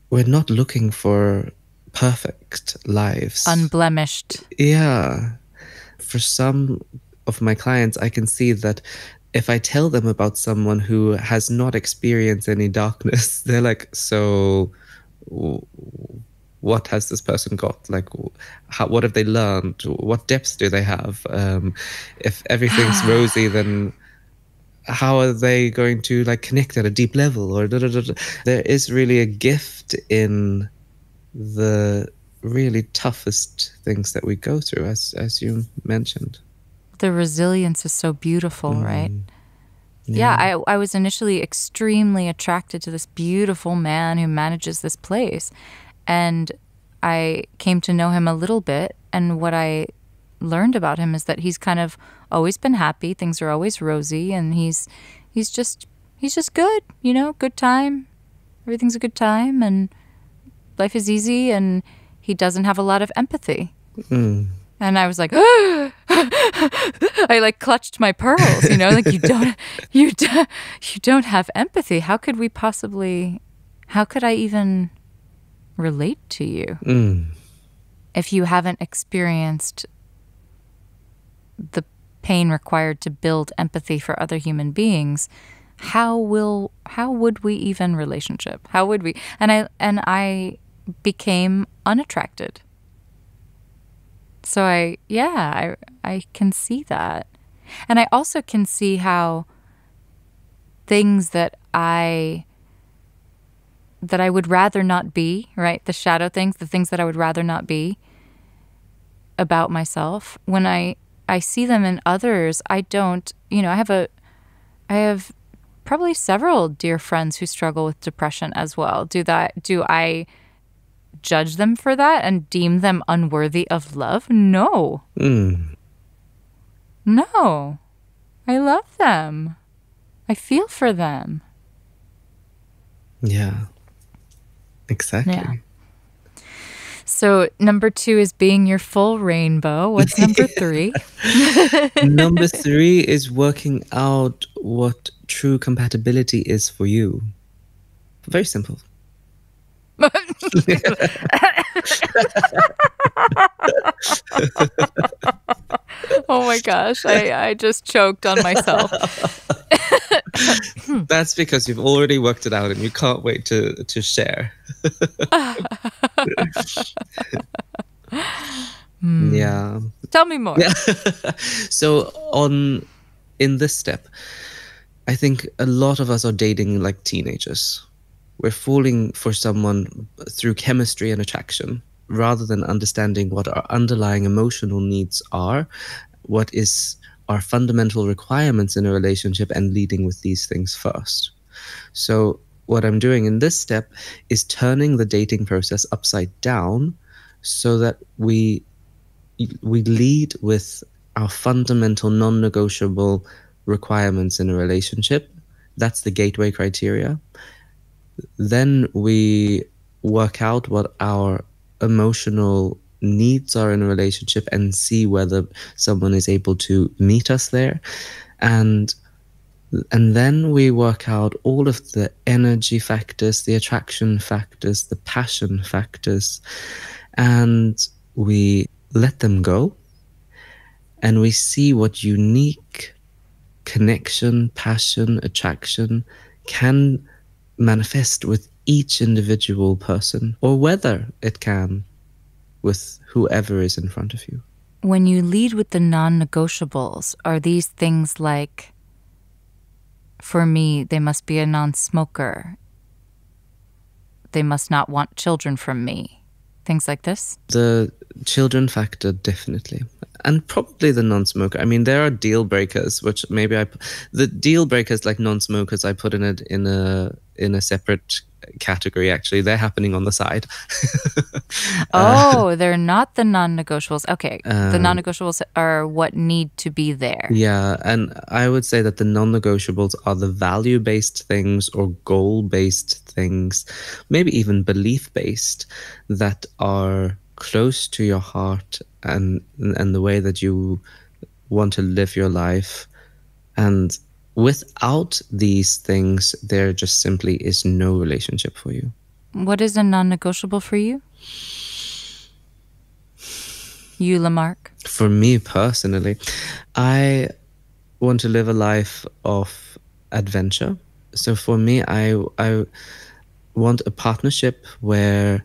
we're not looking for perfect lives. Unblemished. Yeah. For some of my clients, I can see that if I tell them about someone who has not experienced any darkness, they're like, so what has this person got? Like, what have they learned? What depths do they have? If everything's rosy, then how are they going to connect at a deep level? Or There is really a gift in the really toughest things that we go through, as you mentioned. The resilience is so beautiful, right? Yeah, I was initially extremely attracted to this beautiful man who manages this place. And I came to know him a little bit. And what I learned about him is that he's kind of always been happy. Things are always rosy. And he's just good, good time. Everything's a good time. And life is easy. And he doesn't have a lot of empathy. And I was like, I clutched my pearls, you don't have empathy. How could I even relate to you if you haven't experienced the pain required to build empathy for other human beings? How would we even relationship? How would we? And I became unattracted. So I can see that. And I also can see how things that I would rather not be, right? The shadow things, the things that I would rather not be about myself, when I see them in others, I don't, I have probably several dear friends who struggle with depression as well. Do I judge them for that and deem them unworthy of love? No. No. I love them. I feel for them. Yeah. Exactly. Yeah. So number 2 is being your full rainbow. What's number 3? Number 3 is working out what true compatibility is for you. Very simple. Oh my gosh, I just choked on myself. That's because you've already worked it out and you can't wait to share. Yeah. Tell me more. Yeah. So in this step, I think a lot of us are dating like teenagers. We're falling for someone through chemistry and attraction, rather than understanding what our underlying emotional needs are, what is our fundamental requirements in a relationship, and leading with these things first. So what I'm doing in this step is turning the dating process upside down so that we lead with our fundamental non-negotiable requirements in a relationship. That's the gateway criteria. Then we work out what our emotional needs are in a relationship and see whether someone is able to meet us there. And then we work out all of the energy factors, the attraction factors, the passion factors, and we let them go. And we see what unique connection, passion, attraction can manifest with each individual person, or whether it can with whoever is in front of you. When you lead with the non-negotiables, are these things like, for me, they must be a non-smoker, they must not want children from me, things like this? The children factor, definitely. And probably the non-smoker. I mean, there are deal breakers, which maybe the deal breakers like non-smokers, I put in a separate category. Actually, they're happening on the side. They're not the non-negotiables. Okay, the non-negotiables are what need to be there. Yeah, and I would say that the non-negotiables are the value-based things or goal-based things, maybe even belief-based, that are close to your heart and the way that you want to live your life. And without these things, there just simply is no relationship for you. What is a non-negotiable for you? You, Lemarc? For me personally, I want to live a life of adventure. So for me, I want a partnership where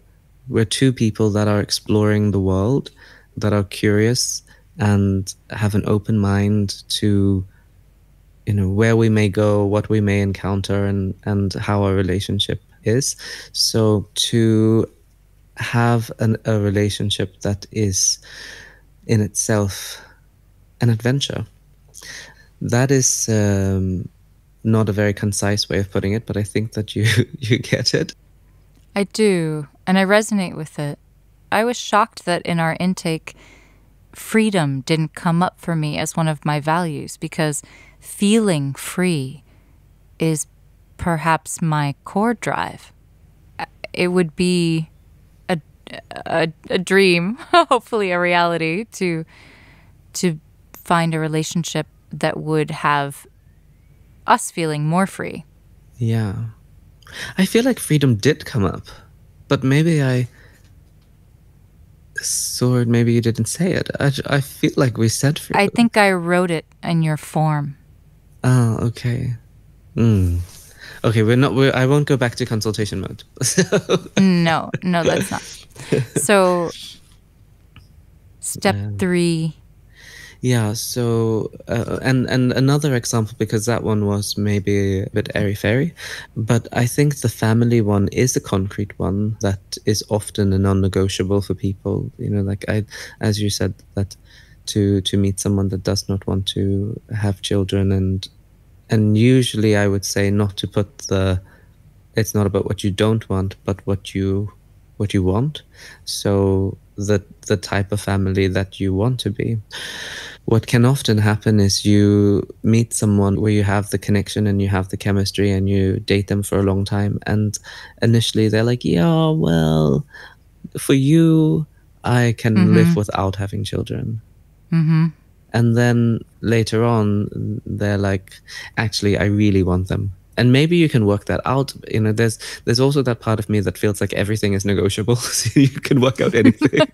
we're two people that are exploring the world, that are curious and have an open mind to, you know, where we may go, what we may encounter, and how our relationship is. So to have a relationship that is in itself an adventure. That is not a very concise way of putting it, but I think that you get it. I do, and I resonate with it. I was shocked that in our intake, freedom didn't come up for me as one of my values, because feeling free is perhaps my core drive. It would be a dream, hopefully a reality, to find a relationship that would have us feeling more free. Yeah. I feel like freedom did come up, but maybe I saw it, maybe you didn't say it. I feel like we said freedom. I think I wrote it in your form. Oh, okay. Okay, I won't go back to consultation mode. No, let's not. So, step 3. Yeah, so, and another example, because that one was maybe a bit airy-fairy, but I think the family one is a concrete one that is often a non-negotiable for people. You know, like as you said, that to meet someone that does not want to have children, and usually I would say not to put it's not about what you don't want, but what you want. So the type of family that you want to be. What can often happen is you meet someone where you have the connection and you have the chemistry and you date them for a long time, and initially they're like, yeah, well, for you, I can live without having children. And then later on, they're like, actually, I really want them. And maybe you can work that out. You know, there's also that part of me that feels like everything is negotiable, so you can work out anything.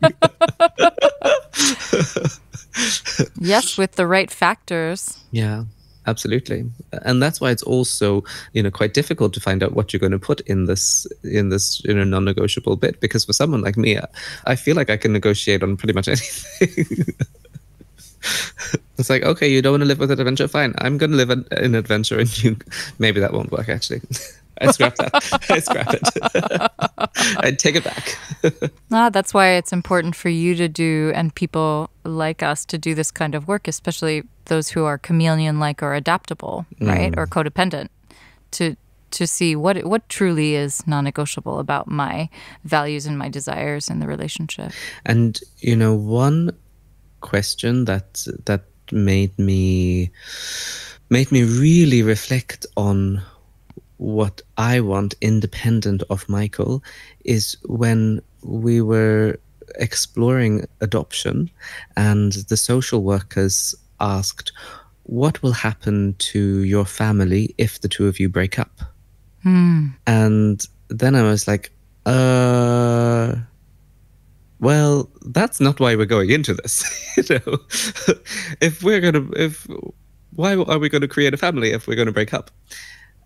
Yes, with the right factors. Yeah, absolutely. And that's why it's also, you know, quite difficult to find out what you're going to put in this non-negotiable bit, because for someone like me, I feel like I can negotiate on pretty much anything. It's like, okay, you don't want to live with an adventure? Fine, I'm going to live an adventure, and you... Maybe that won't work, actually. I scrap that. I scrap it. I take it back. That's why it's important for you to do, and people like us to do this kind of work, especially those who are chameleon-like or adaptable, right, or codependent, to see what truly is non-negotiable about my values and my desires in the relationship. And, you know, one question that made me really reflect on what I want independent of Michael is when we were exploring adoption, and the social workers asked, what will happen to your family if the two of you break up? And then I was like, well, that's not why we're going into this. Why are we going to create a family if we're going to break up?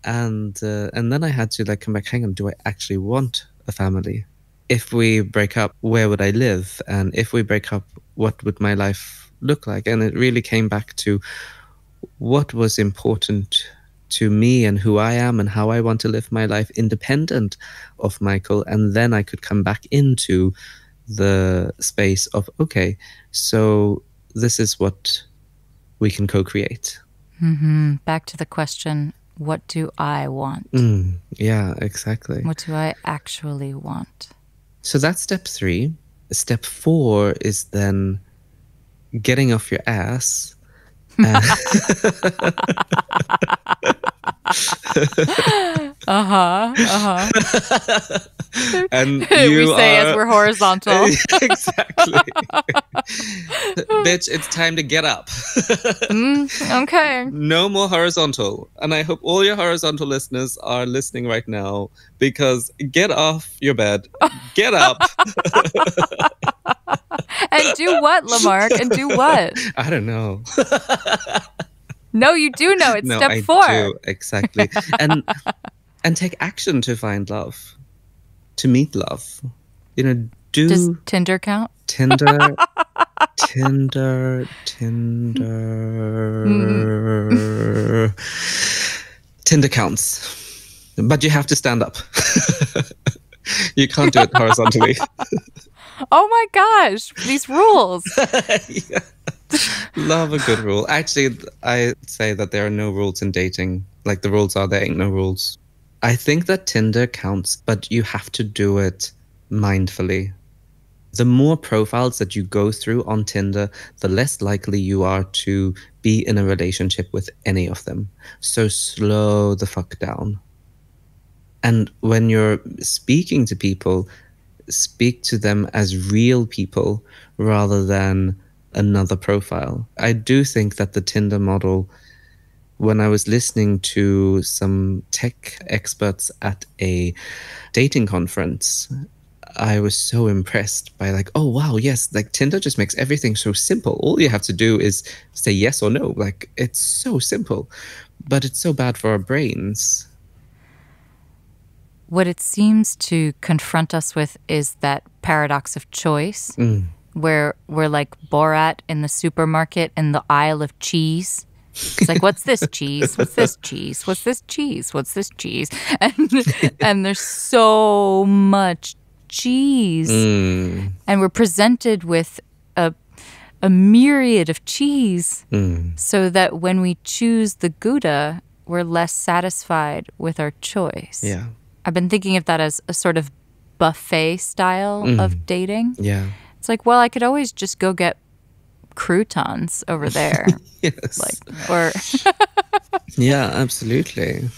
And then I had to like come back, hang on, do I actually want a family? If we break up, where would I live? And if we break up, what would my life look like? And it really came back to what was important to me and who I am and how I want to live my life independent of Michael. And then I could come back into the space of, okay, so this is what we can co-create. Back to the question, what do I want? Yeah, exactly. What do I actually want? So that's step 3. Step 4 is then getting off your ass. And we say as we're horizontal. Exactly. Bitch, it's time to get up. Okay. No more horizontal. And I hope all your horizontal listeners are listening right now, because get off your bed, get up. And do what, Lemarc? And do what? I don't know. No, you do know. It's No, step I 4. do, exactly. And take action to find love, to meet love. You know, Does Tinder count? Tinder. Tinder counts, but you have to stand up. You can't do it horizontally. Oh my gosh, these rules. Yeah. Love a good rule. Actually, I say that there are no rules in dating. Like, the rules are, there ain't no rules. I think that Tinder counts, but you have to do it mindfully. The more profiles that you go through on Tinder, the less likely you are to be in a relationship with any of them. So slow the fuck down. And when you're speaking to people, speak to them as real people rather than another profile. I do think that the Tinder model, when I was listening to some tech experts at a dating conference, I was so impressed by like, oh, wow, yes, like Tinder just makes everything so simple. All you have to do is say yes or no. Like, it's so simple, but it's so bad for our brains. What it seems to confront us with is that paradox of choice, where we're like Borat in the supermarket in the aisle of cheese. It's like, what's this cheese? What's this cheese? What's this cheese? What's this cheese? And there's so much cheese. And we're presented with a myriad of cheese so that when we choose the Gouda, we're less satisfied with our choice. Yeah. I've been thinking of that as a sort of buffet style of dating. Yeah. It's like, well, I could always just go get croutons over there. Yes. Like, or Yeah, absolutely.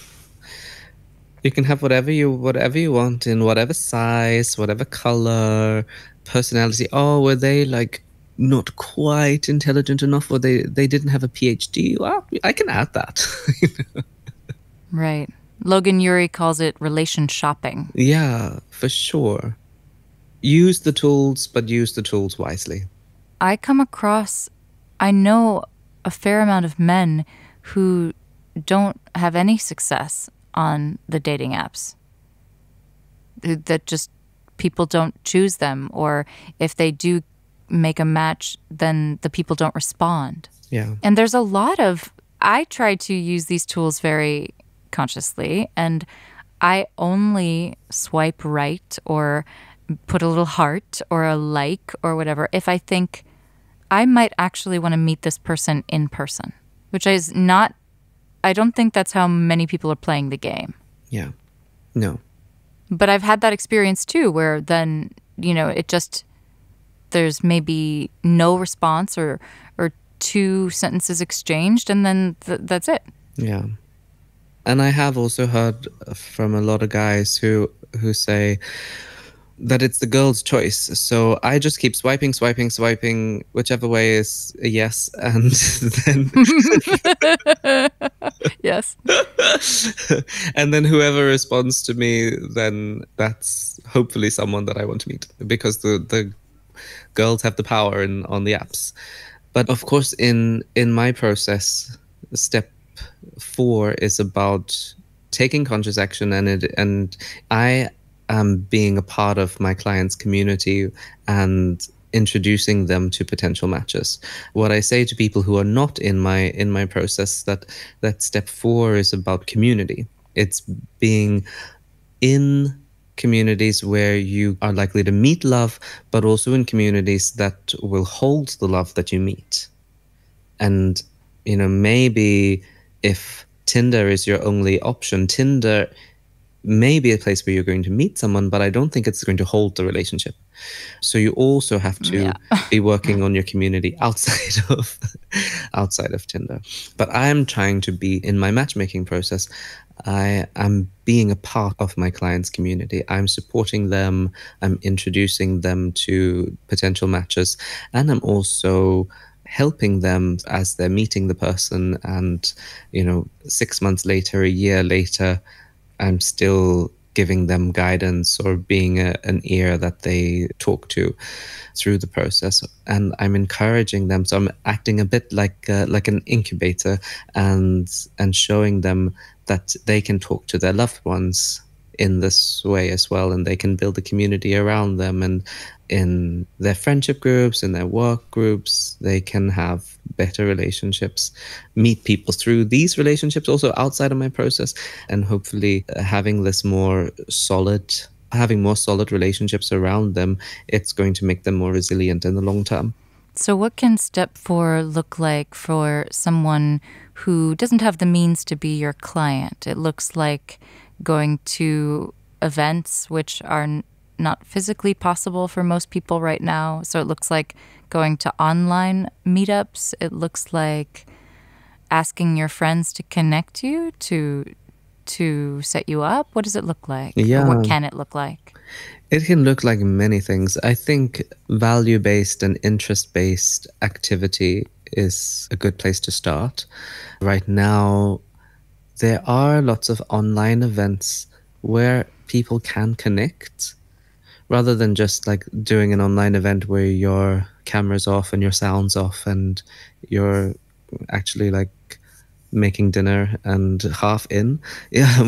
You can have whatever you want in whatever size, whatever color, personality. Oh, were they like not quite intelligent enough, or they didn't have a PhD? Well, I can add that. Right. Logan Ury calls it relation shopping. Yeah, for sure. Use the tools, but use the tools wisely. I know a fair amount of men who don't have any success on the dating apps. That just people don't choose them, or if they do make a match, then the people don't respond. Yeah. And there's a lot of, I try to use these tools very consciously, and I only swipe right or put a little heart or a like or whatever if I think I might actually want to meet this person in person, which is not, I don't think that's how many people are playing the game. Yeah. No. But I've had that experience too, where then, you know, it just, there's maybe no response or 2 sentences exchanged, and then that's it. Yeah. And I have also heard from a lot of guys who say, that it's the girl's choice. So I just keep swiping, whichever way is a yes, and then Yes. and then whoever responds to me, then that's hopefully someone that I want to meet, because the girls have the power on the apps. But of course, in my process, step 4 is about taking conscious action, and I am being a part of my client's community and introducing them to potential matches. What I say to people who are not in my process, that step 4 is about community. It's being in communities where you are likely to meet love, but also in communities that will hold the love that you meet. And, maybe if Tinder is your only option, Tinder may be a place where you're going to meet someone, but I don't think it's going to hold the relationship. So you also have to be working on your community outside of Tinder. But I'm trying to be, in my matchmaking process, I am being a part of my client's community. I'm supporting them, I'm introducing them to potential matches, and I'm also helping them as they're meeting the person. And 6 months later, a year later, I'm still giving them guidance or being an ear that they talk to through the process. And I'm encouraging them. So I'm acting a bit like an incubator, and showing them that they can talk to their loved ones in this way as well, and they can build a community around them. And in their friendship groups, in their work groups, they can have better relationships, meet people through these relationships also outside of my process, and hopefully having more solid relationships around them, it's going to make them more resilient in the long term. So what can step 4 look like for someone who doesn't have the means to be your client? It looks like going to events which are not physically possible for most people right now. So it looks like going to online meetups. It looks like asking your friends to connect you, to set you up. What does it look like? Yeah. Or what can it look like? It can look like many things. I think value-based and interest-based activity is a good place to start. Right now, there are lots of online events where people can connect, rather than just like doing an online event where your camera's off and your sound's off and you're actually like making dinner and half in,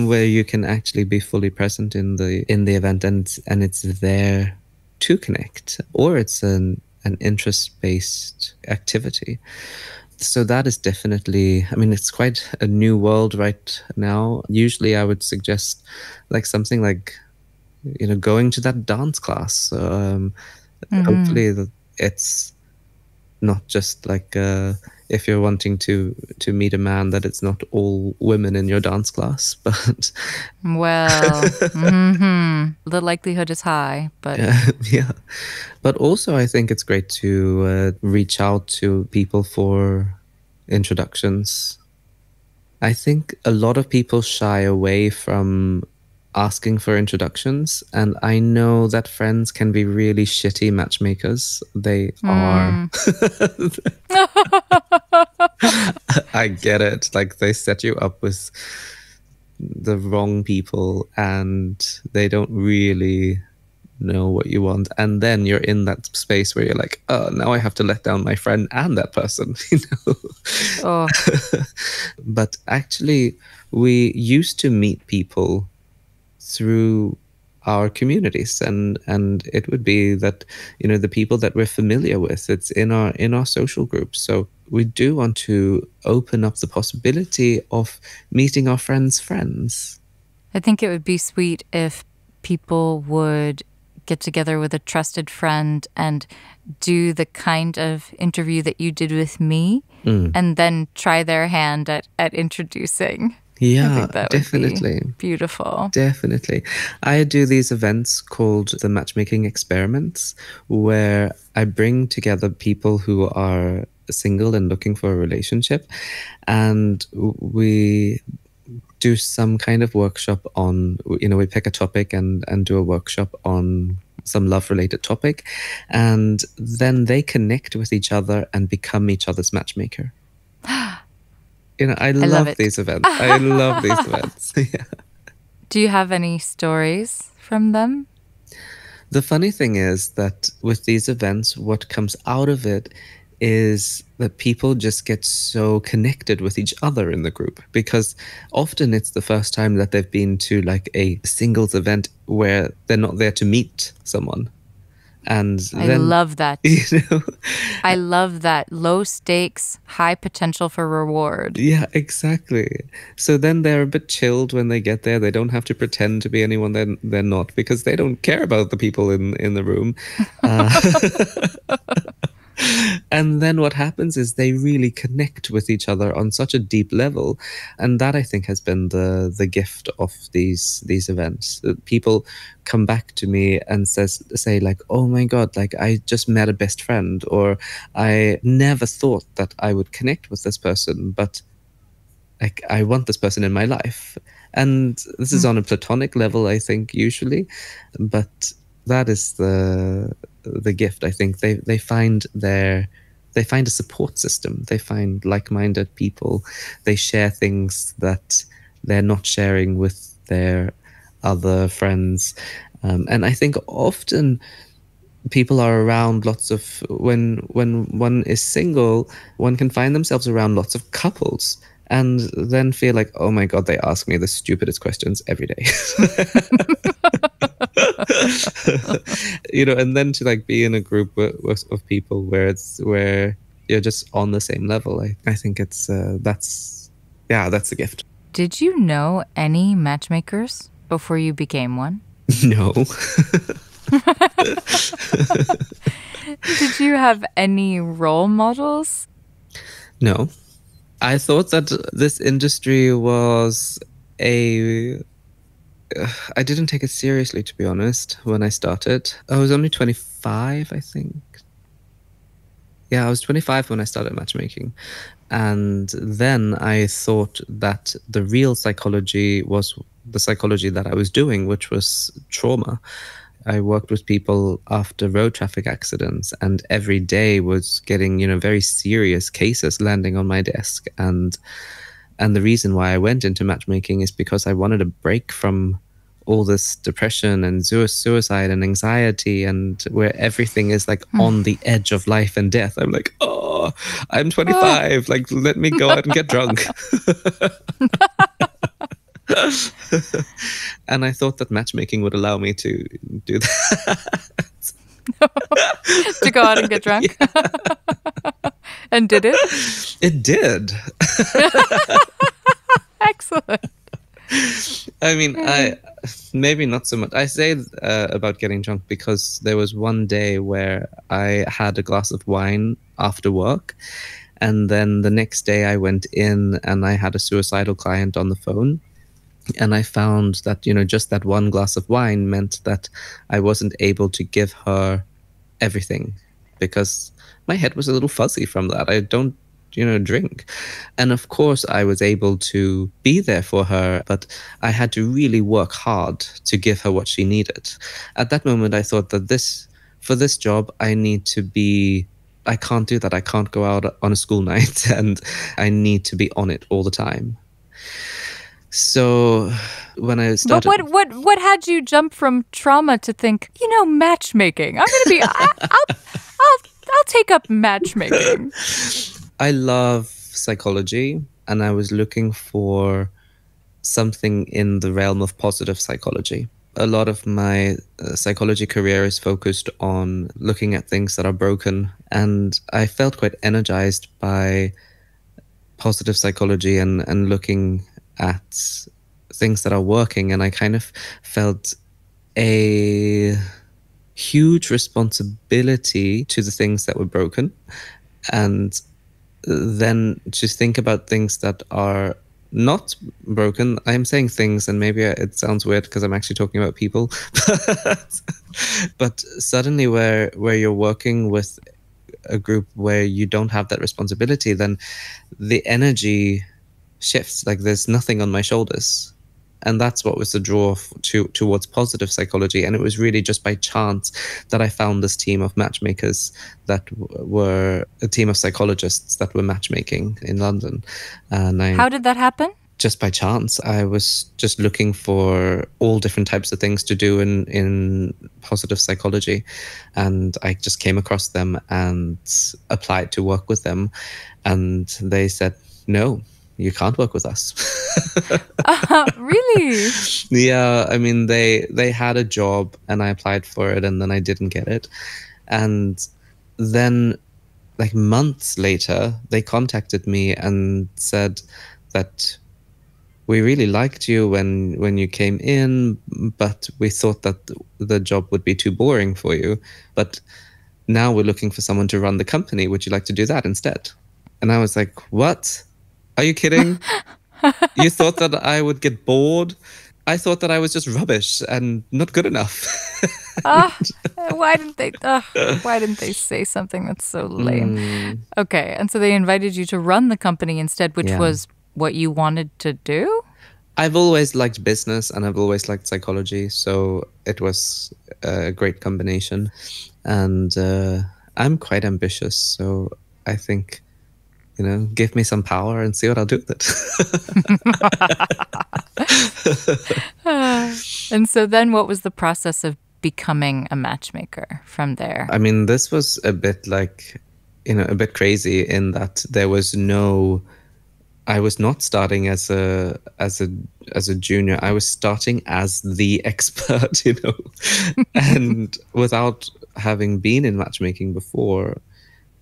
where you can actually be fully present in the event, and it's there to connect, or it's an interest-based activity. So that is definitely, it's quite a new world right now. Usually I would suggest like something like, going to that dance class. Hopefully it's not just like if you're wanting to meet a man, that it's not all women in your dance class, but well, the likelihood is high, but yeah. But also I think it's great to reach out to people for introductions. I think a lot of people shy away from asking for introductions, and I know that friends can be really shitty matchmakers. They are. I get it. Like, they set you up with the wrong people and they don't really know what you want, and then you're in that space where you're like, oh, now I have to let down my friend and that person. oh, But actually, we used to meet people through our communities, and it would be that the people that we're familiar with, it's in our social groups. So we do want to open up the possibility of meeting our friends' friends. I think it would be sweet if people would get together with a trusted friend and do the kind of interview that you did with me, and then try their hand at introducing. Yeah, I think that definitely. would be beautiful. Definitely. I do these events called the Matchmaking Experiments, where I bring together people who are single and looking for a relationship, and we do some kind of workshop on, we pick a topic and do a workshop on some love-related topic, and then they connect with each other and become each other's matchmaker. I love love it. these events. I love these events. Yeah. Do you have any stories from them? The funny thing is that with these events, what comes out of it is that people just get so connected with each other in the group, because often it's the first time that they've been to like a singles event where they're not there to meet someone. And I then, love that. you know, I love that. Low stakes, high potential for reward. yeah, exactly. So then they're a bit chilled when they get there. They don't have to pretend to be anyone they're not, because they don't care about the people in the room. And then what happens is they really connect with each other on such a deep level, and that I think has been the gift of these events. People come back to me and say like, "Oh my God, like I just met a best friend," or "I never thought that I would connect with this person, but like I want this person in my life." And this is on a platonic level, I think, usually, but that is the gift. I think they find a support system. They find like-minded people. They share things that they're not sharing with their other friends. And I think often people are around lots of, when one is single, one can find themselves around lots of couples and then feel like, oh my God, they ask me the stupidest questions every day. And then to like be in a group of people where you're just on the same level. I think it's that's the gift. Did you know any matchmakers before you became one? No. Did you have any role models? No. I thought that this industry was I didn't take it seriously, to be honest, when I started. I was only 25, I think. Yeah, I was 25 when I started matchmaking. And then I thought that the real psychology was the psychology that I was doing, which was trauma. I worked with people after road traffic accidents, and every day was getting, very serious cases landing on my desk. And the reason why I went into matchmaking is because I wanted a break from all this depression and suicide and anxiety, and where everything is like on the edge of life and death. I'm like, oh, I'm 25. Like, let me go out and get drunk. And I thought that matchmaking would allow me to do that. To go out and get drunk? Yeah. And did it? It did. Excellent. I mean, maybe not so much. I say about getting drunk because there was one day where I had a glass of wine after work, and then the next day I went in and I had a suicidal client on the phone. And I found that, just that one glass of wine meant that I wasn't able to give her everything because my head was a little fuzzy from that. I don't, drink. And of course, I was able to be there for her, but I had to really work hard to give her what she needed. At that moment, I thought that for this job, I can't do that. I can't go out on a school night, and I need to be on it all the time. So when I started... But what had you jump from trauma to think, matchmaking? I'm going to be... I'll take up matchmaking. I love psychology, and I was looking for something in the realm of positive psychology. A lot of my psychology career is focused on looking at things that are broken, and I felt quite energized by positive psychology and looking at things that are working, and I kind of felt a huge responsibility to the things that were broken, and then to think about things that are not broken. I'm saying things, and maybe it sounds weird because I'm actually talking about people, but suddenly where you're working with a group where you don't have that responsibility, then the energy shifts. Like, there's nothing on my shoulders. And that's what was the draw towards positive psychology. And it was really just by chance that I found this team of matchmakers that were a team of psychologists that were matchmaking in London. And How did that happen? Just by chance. I was just looking for all different types of things to do in positive psychology. And I just came across them and applied to work with them. And they said, no, you can't work with us. Really? Yeah, I mean, they had a job and I applied for it and then I didn't get it. And then, like months later, they contacted me and said that we really liked you when you came in, but we thought that the job would be too boring for you. But now we're looking for someone to run the company. Would you like to do that instead? And I was like, what? Are you kidding? You thought that I would get bored? I thought that I was just rubbish and not good enough. Why didn't they say something that's so lame? Okay, and so they invited you to run the company instead, which was what you wanted to do? I've always liked business and I've always liked psychology, so it was a great combination. And I'm quite ambitious, so I think, give me some power and see what I'll do with it. And so then what was the process of becoming a matchmaker from there? I mean, this was a bit like, a bit crazy in that I was not starting as a junior. I was starting as the expert, and without having been in matchmaking before.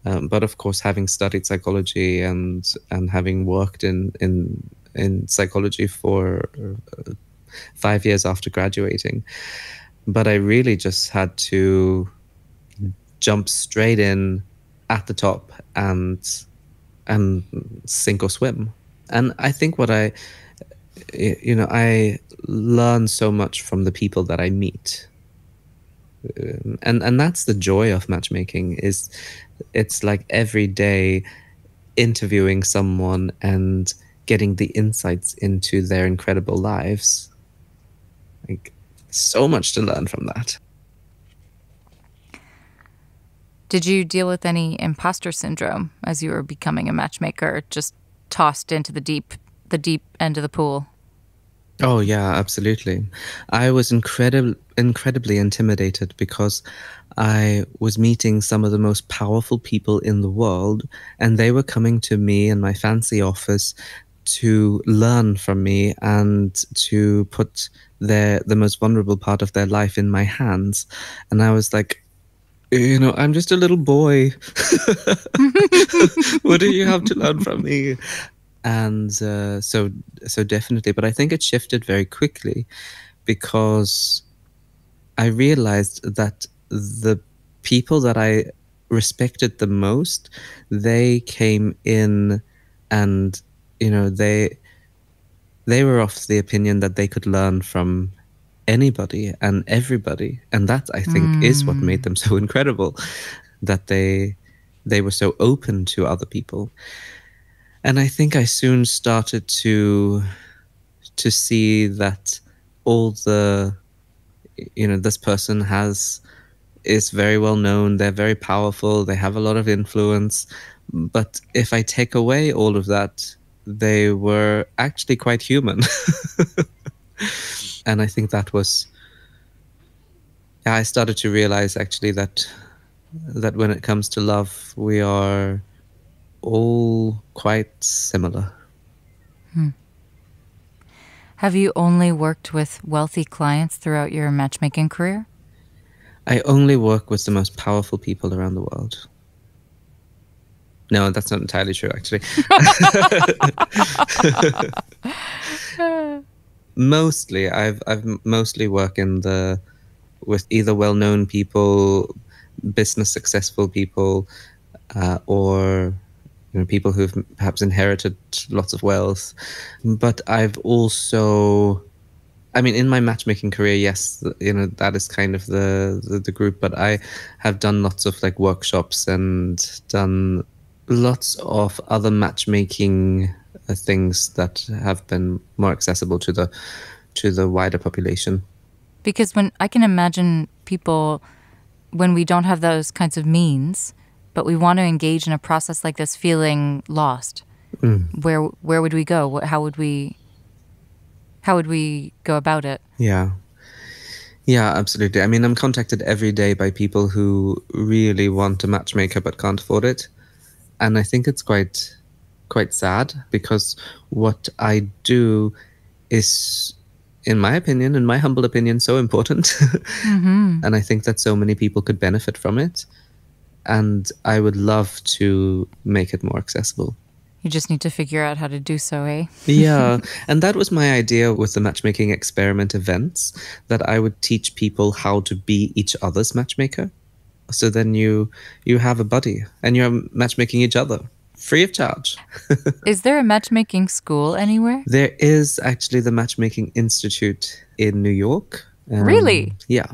But of course, having studied psychology and having worked in psychology for 5 years after graduating. But I really just had to jump straight in at the top and sink or swim. And I think what I learn so much from the people that I meet. And that's the joy of matchmaking, is it's like every day interviewing someone and getting the insights into their incredible lives. Like, so much to learn from that. Did you deal with any imposter syndrome as you were becoming a matchmaker, just tossed into the deep end of the pool? Oh, yeah, absolutely. I was incredibly intimidated because I was meeting some of the most powerful people in the world, and they were coming to me in my fancy office to learn from me and to put the most vulnerable part of their life in my hands. And I was like, I'm just a little boy. What do you have to learn from me? And so definitely. But I think it shifted very quickly because I realized that the people that I respected the most, they came in and, they were of the opinion that they could learn from anybody and everybody. And that, I think, is what made them so incredible, that they were so open to other people. And I think I soon started to see that all the, this person is very well known, they're very powerful, they have a lot of influence. But if I take away all of that, they were actually quite human. And I think that was, I started to realize actually that when it comes to love, we are all quite similar. Have you only worked with wealthy clients throughout your matchmaking career? I only work with the most powerful people around the world. No, that's not entirely true, actually. Mostly, I've mostly worked with either well-known people, business successful people, or people who've perhaps inherited lots of wealth. But I've also, in my matchmaking career, yes, that is kind of the group. But I have done lots of like workshops and done lots of other matchmaking things that have been more accessible to to the wider population. Because when I can imagine people, when we don't have those kinds of means, but we want to engage in a process like this, feeling lost. Where would we go? How would we go about it? Yeah, absolutely. I mean, I'm contacted every day by people who really want a matchmaker but can't afford it, and I think it's quite sad, because what I do is, in my opinion, in my humble opinion, so important. And I think that so many people could benefit from it. And I would love to make it more accessible. You just need to figure out how to do so, eh? Yeah. And that was my idea with the Matchmaking Experiment events, that I would teach people how to be each other's matchmaker. So then you have a buddy and you're matchmaking each other. Free of charge. Is there a matchmaking school anywhere? There is actually the Matchmaking Institute in New York. Really? Yeah.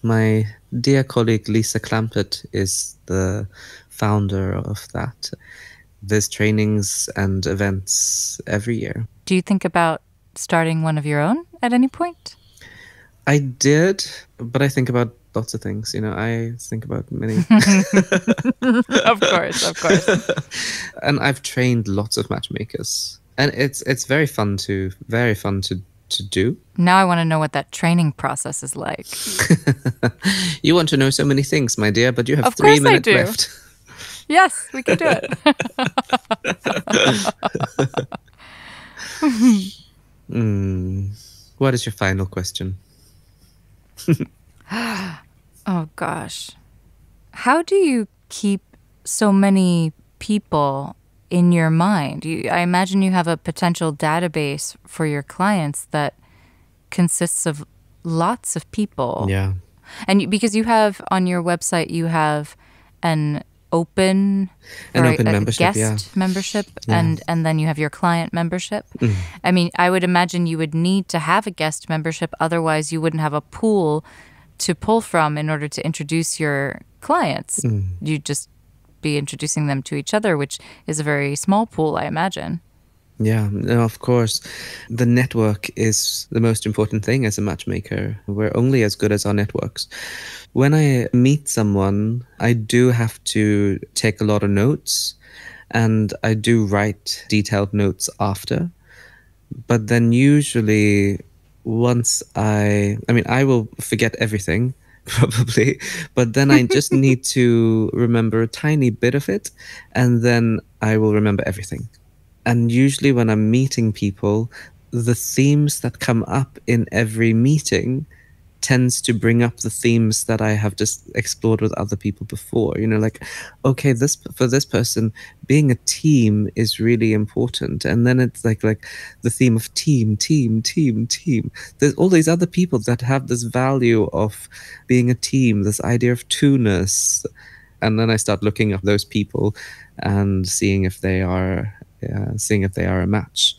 My dear colleague Lisa Clampett is the founder of that. There's trainings and events every year. Do you think about starting one of your own at any point? I did, but I think about lots of things. I think about many. Of course. And I've trained lots of matchmakers, and it's very fun to do. Now I want to know what that training process is like. You want to know so many things, my dear, but you have Of 3 course I minutes do. left. Yes, we can do it. What is your final question? Oh, gosh. How do you keep so many people in your mind? I imagine you have a potential database for your clients that consists of lots of people. Yeah. And because you have on your website, you have an open membership, guest membership, and then you have your client membership. I mean, I would imagine you would need to have a guest membership, otherwise you wouldn't have a pool to pull from in order to introduce your clients. You'd just be introducing them to each other, which is a very small pool, I imagine. Yeah, no, of course. The network is the most important thing as a matchmaker. We're only as good as our networks. When I meet someone, I do have to take a lot of notes, and I do write detailed notes after. But then usually once I will forget everything, probably, but then I just need to remember a tiny bit of it, and then I will remember everything. And usually when I'm meeting people, the themes that come up in every meeting tends to bring up the themes that I have just explored with other people before. Like, okay, for this person, being a team is really important. And then it's like the theme of team. There's all these other people that have this value of being a team, this idea of two-ness. And then I start looking up those people and seeing if they are a match.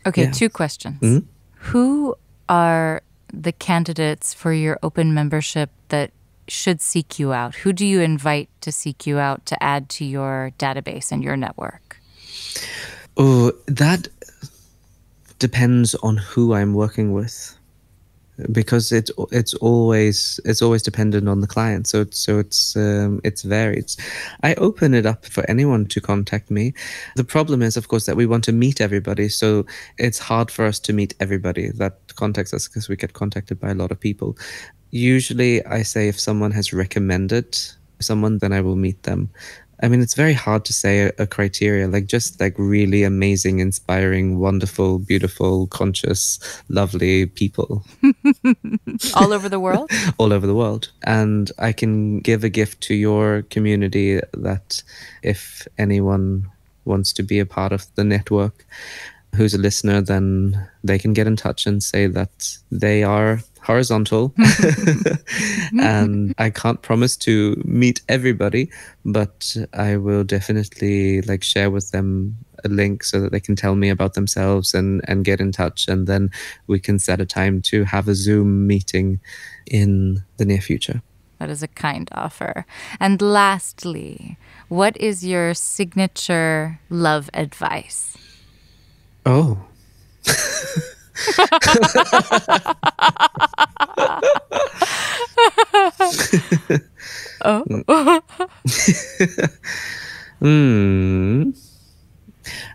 Okay, 2 questions. Who are the candidates for your open membership that should seek you out? Who do you invite to seek you out to add to your database and your network? Oh, that depends on who I'm working with, because it's always dependent on the client. So it's varied. I open it up for anyone to contact me. The problem is, of course, that we want to meet everybody. So it's hard for us to meet everybody that contacts us, because we get contacted by a lot of people. Usually I say if someone has recommended someone, then I will meet them. I mean, it's very hard to say a criteria, just really amazing, inspiring, wonderful, beautiful, conscious, lovely people. All over the world? All over the world. And I can give a gift to your community that if anyone wants to be a part of the network, who's a listener, then they can get in touch and say that they are horizontal. And I can't promise to meet everybody, but I will definitely share with them a link so that they can tell me about themselves and get in touch, and then we can set a time to have a Zoom meeting in the near future. That is a kind offer. And lastly, what is your signature love advice? Oh.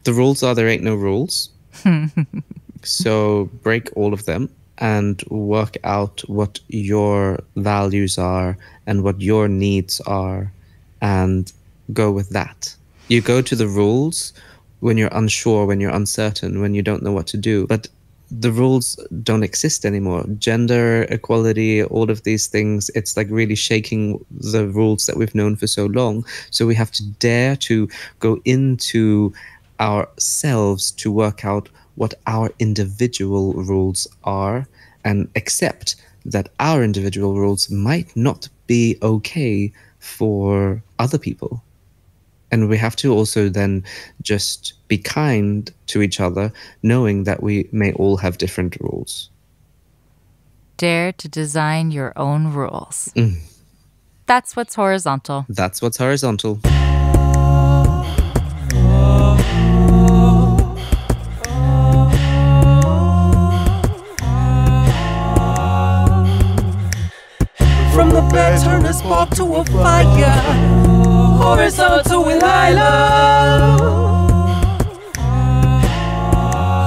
The rules are there ain't no rules. So break all of them and work out what your values are and what your needs are and go with that. You go to the rules when you're unsure, when you're uncertain, when you don't know what to do. But the rules don't exist anymore. Gender equality, all of these things, it's like really shaking the rules that we've known for so long. So we have to dare to go into ourselves to work out what our individual rules are and accept that our individual rules might not be okay for other people. And we have to also then just be kind to each other, knowing that we may all have different rules. Dare to design your own rules. That's what's horizontal. That's what's horizontal. From the bed, turn a spark to a fire. Horizontal with Lila.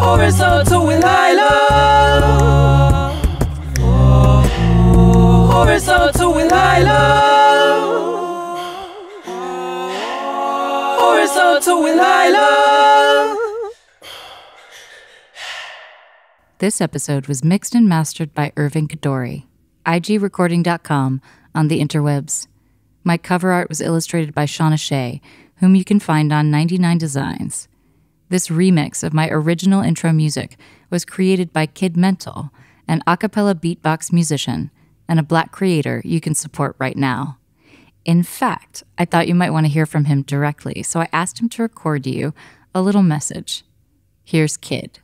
Horizontal with Lila. Horizontal with Lila. Horizontal with Lila. This episode was mixed and mastered by Irving Kadori, igrecording.com on the interwebs. My cover art was illustrated by Shauna Shea, whom you can find on 99 Designs. This remix of my original intro music was created by Kid Mental, an a cappella beatbox musician and a Black creator you can support right now. In fact, I thought you might want to hear from him directly, so I asked him to record you a little message. Here's Kid.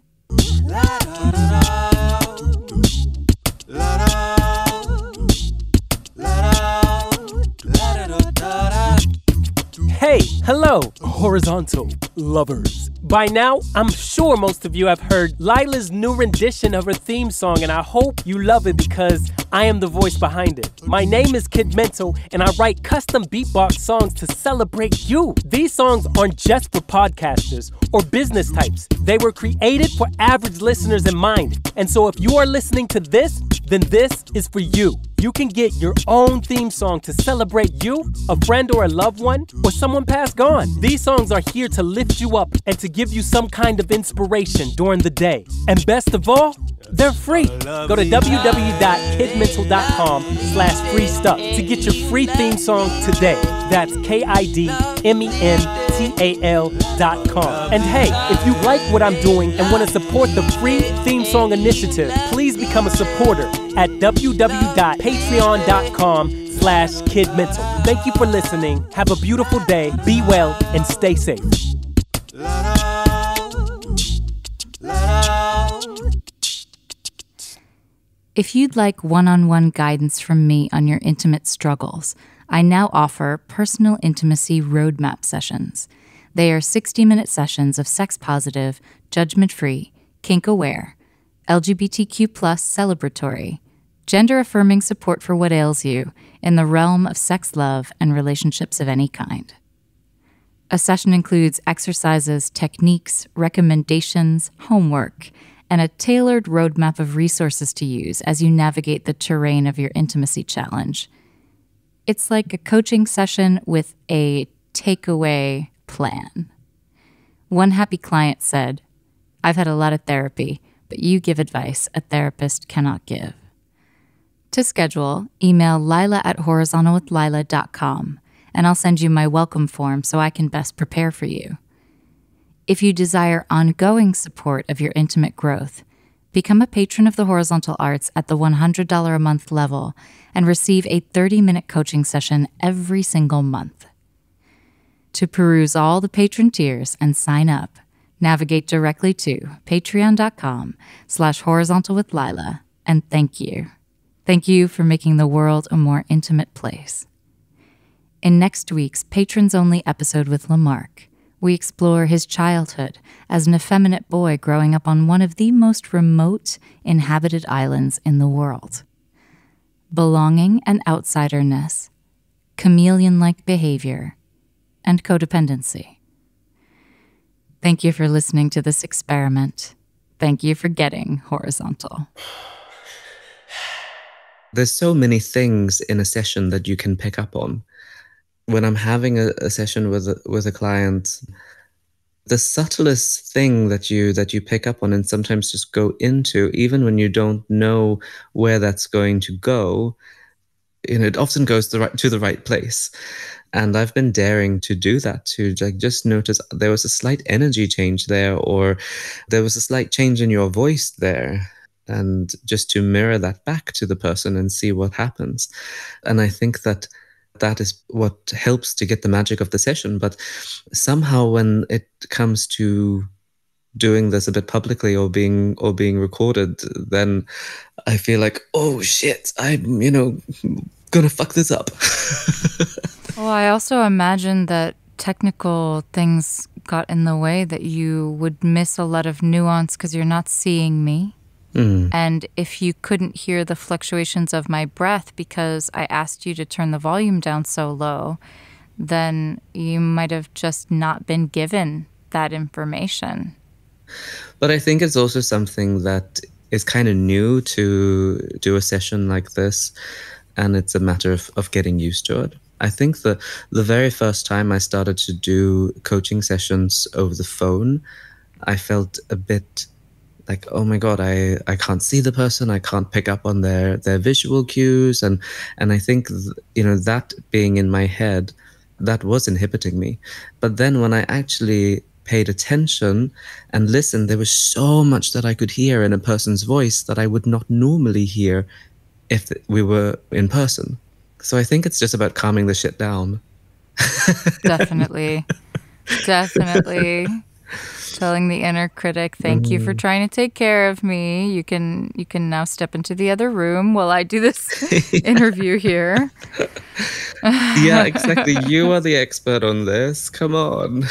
Hey, hello, horizontal lovers. By now, I'm sure most of you have heard Lila's new rendition of her theme song, and I hope you love it because I am the voice behind it. My name is Kid Mental, and I write custom beatbox songs to celebrate you. These songs aren't just for podcasters or business types. They were created for average listeners in mind. And so if you are listening to this, then this is for you. You can get your own theme song to celebrate you, a friend or a loved one, or someone passed gone. These songs are here to lift you up and to give you some kind of inspiration during the day. And best of all, they're free. Go to www.kidmental.com/free stuff to get your free theme song today. That's KIDMENTAL.com. And hey, if you like what I'm doing and want to support the free theme song initiative, please become a supporter at www.patreon.com/kidmental. Thank you for listening. Have a beautiful day. Be well and stay safe. If you'd like one-on-one guidance from me on your intimate struggles, I now offer personal intimacy roadmap sessions. They are 60-minute sessions of sex-positive, judgment-free, kink-aware, LGBTQ+ celebratory, gender-affirming support for what ails you in the realm of sex, love, and relationships of any kind. A session includes exercises, techniques, recommendations, homework, and a tailored roadmap of resources to use as you navigate the terrain of your intimacy challenge. It's like a coaching session with a takeaway plan. One happy client said, "I've had a lot of therapy, but you give advice a therapist cannot give." To schedule, email lila@horizontalwithlila.com, and I'll send you my welcome form so I can best prepare for you. If you desire ongoing support of your intimate growth, become a patron of the Horizontal Arts at the $100 a month level and receive a 30-minute coaching session every single month. To peruse all the patron tiers and sign up, navigate directly to patreon.com/horizontalwithlila, and thank you. Thank you for making the world a more intimate place. In next week's patrons-only episode with Lemarc, We explore his childhood as an effeminate boy growing up on one of the most remote inhabited islands in the world. Belonging and outsiderness, chameleon-like behavior, and codependency. Thank you for listening to this experiment. Thank you for getting horizontal. There's so many things in a session that you can pick up on. When I'm having a session with a client, the subtlest thing that you pick up on and sometimes just go into, even when you don't know where that's going to go, it often goes to the right place. And I've been daring to do that, to just notice there was a slight energy change there, or there was a slight change in your voice there, and just to mirror that back to the person and see what happens. And I think that is what helps to get the magic of the session. But somehow when it comes to doing this a bit publicly or being recorded, then I feel like, oh shit, I'm gonna fuck this up. Well, I also imagine that technical things got in the way, that you would miss a lot of nuance because you're not seeing me. And if you couldn't hear the fluctuations of my breath because I asked you to turn the volume down so low, then you might have just not been given that information. But I think it's also something that is kind of new to do a session like this, and it's a matter of getting used to it. I think the very first time I started to do coaching sessions over the phone, I felt a bit like, oh my God, I can't see the person, I can't pick up on their visual cues, and I think that being in my head, that was inhibiting me. But then when I actually paid attention and listened, there was so much that I could hear in a person's voice that I would not normally hear if we were in person. So I think it's just about calming the shit down. Definitely. Definitely. Telling the inner critic, thank you for trying to take care of me. You can now step into the other room while I do this interview here. Yeah, exactly. You are the expert on this. Come on.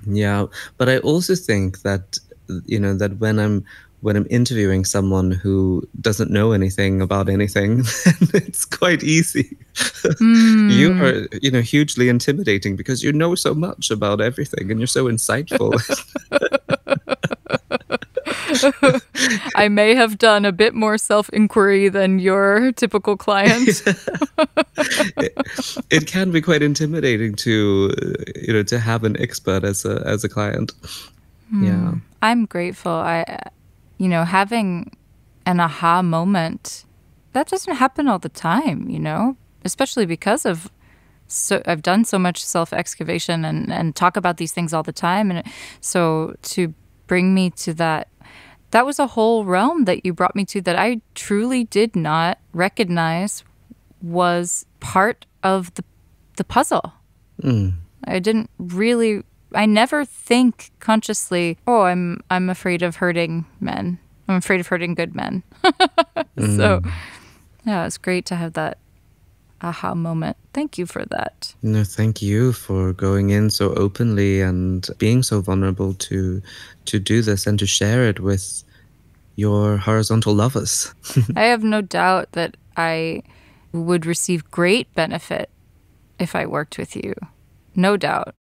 Yeah, but I also think that that when I'm interviewing someone who doesn't know anything about anything, then it's quite easy. You are, hugely intimidating because you know so much about everything and you're so insightful. I may have done a bit more self-inquiry than your typical client. It can be quite intimidating to have an expert as a client. Yeah. I'm grateful. Having an aha moment, that doesn't happen all the time, especially because I've done so much self-excavation and talk about these things all the time. And so to bring me to that was a whole realm that you brought me to that I truly did not recognize was part of the puzzle. I never think consciously, oh, I'm afraid of hurting men. I'm afraid of hurting good men. So, yeah, it's great to have that aha moment. Thank you for that. No, thank you for going in so openly and being so vulnerable to do this and to share it with your horizontal lovers. I have no doubt that I would receive great benefit if I worked with you. No doubt.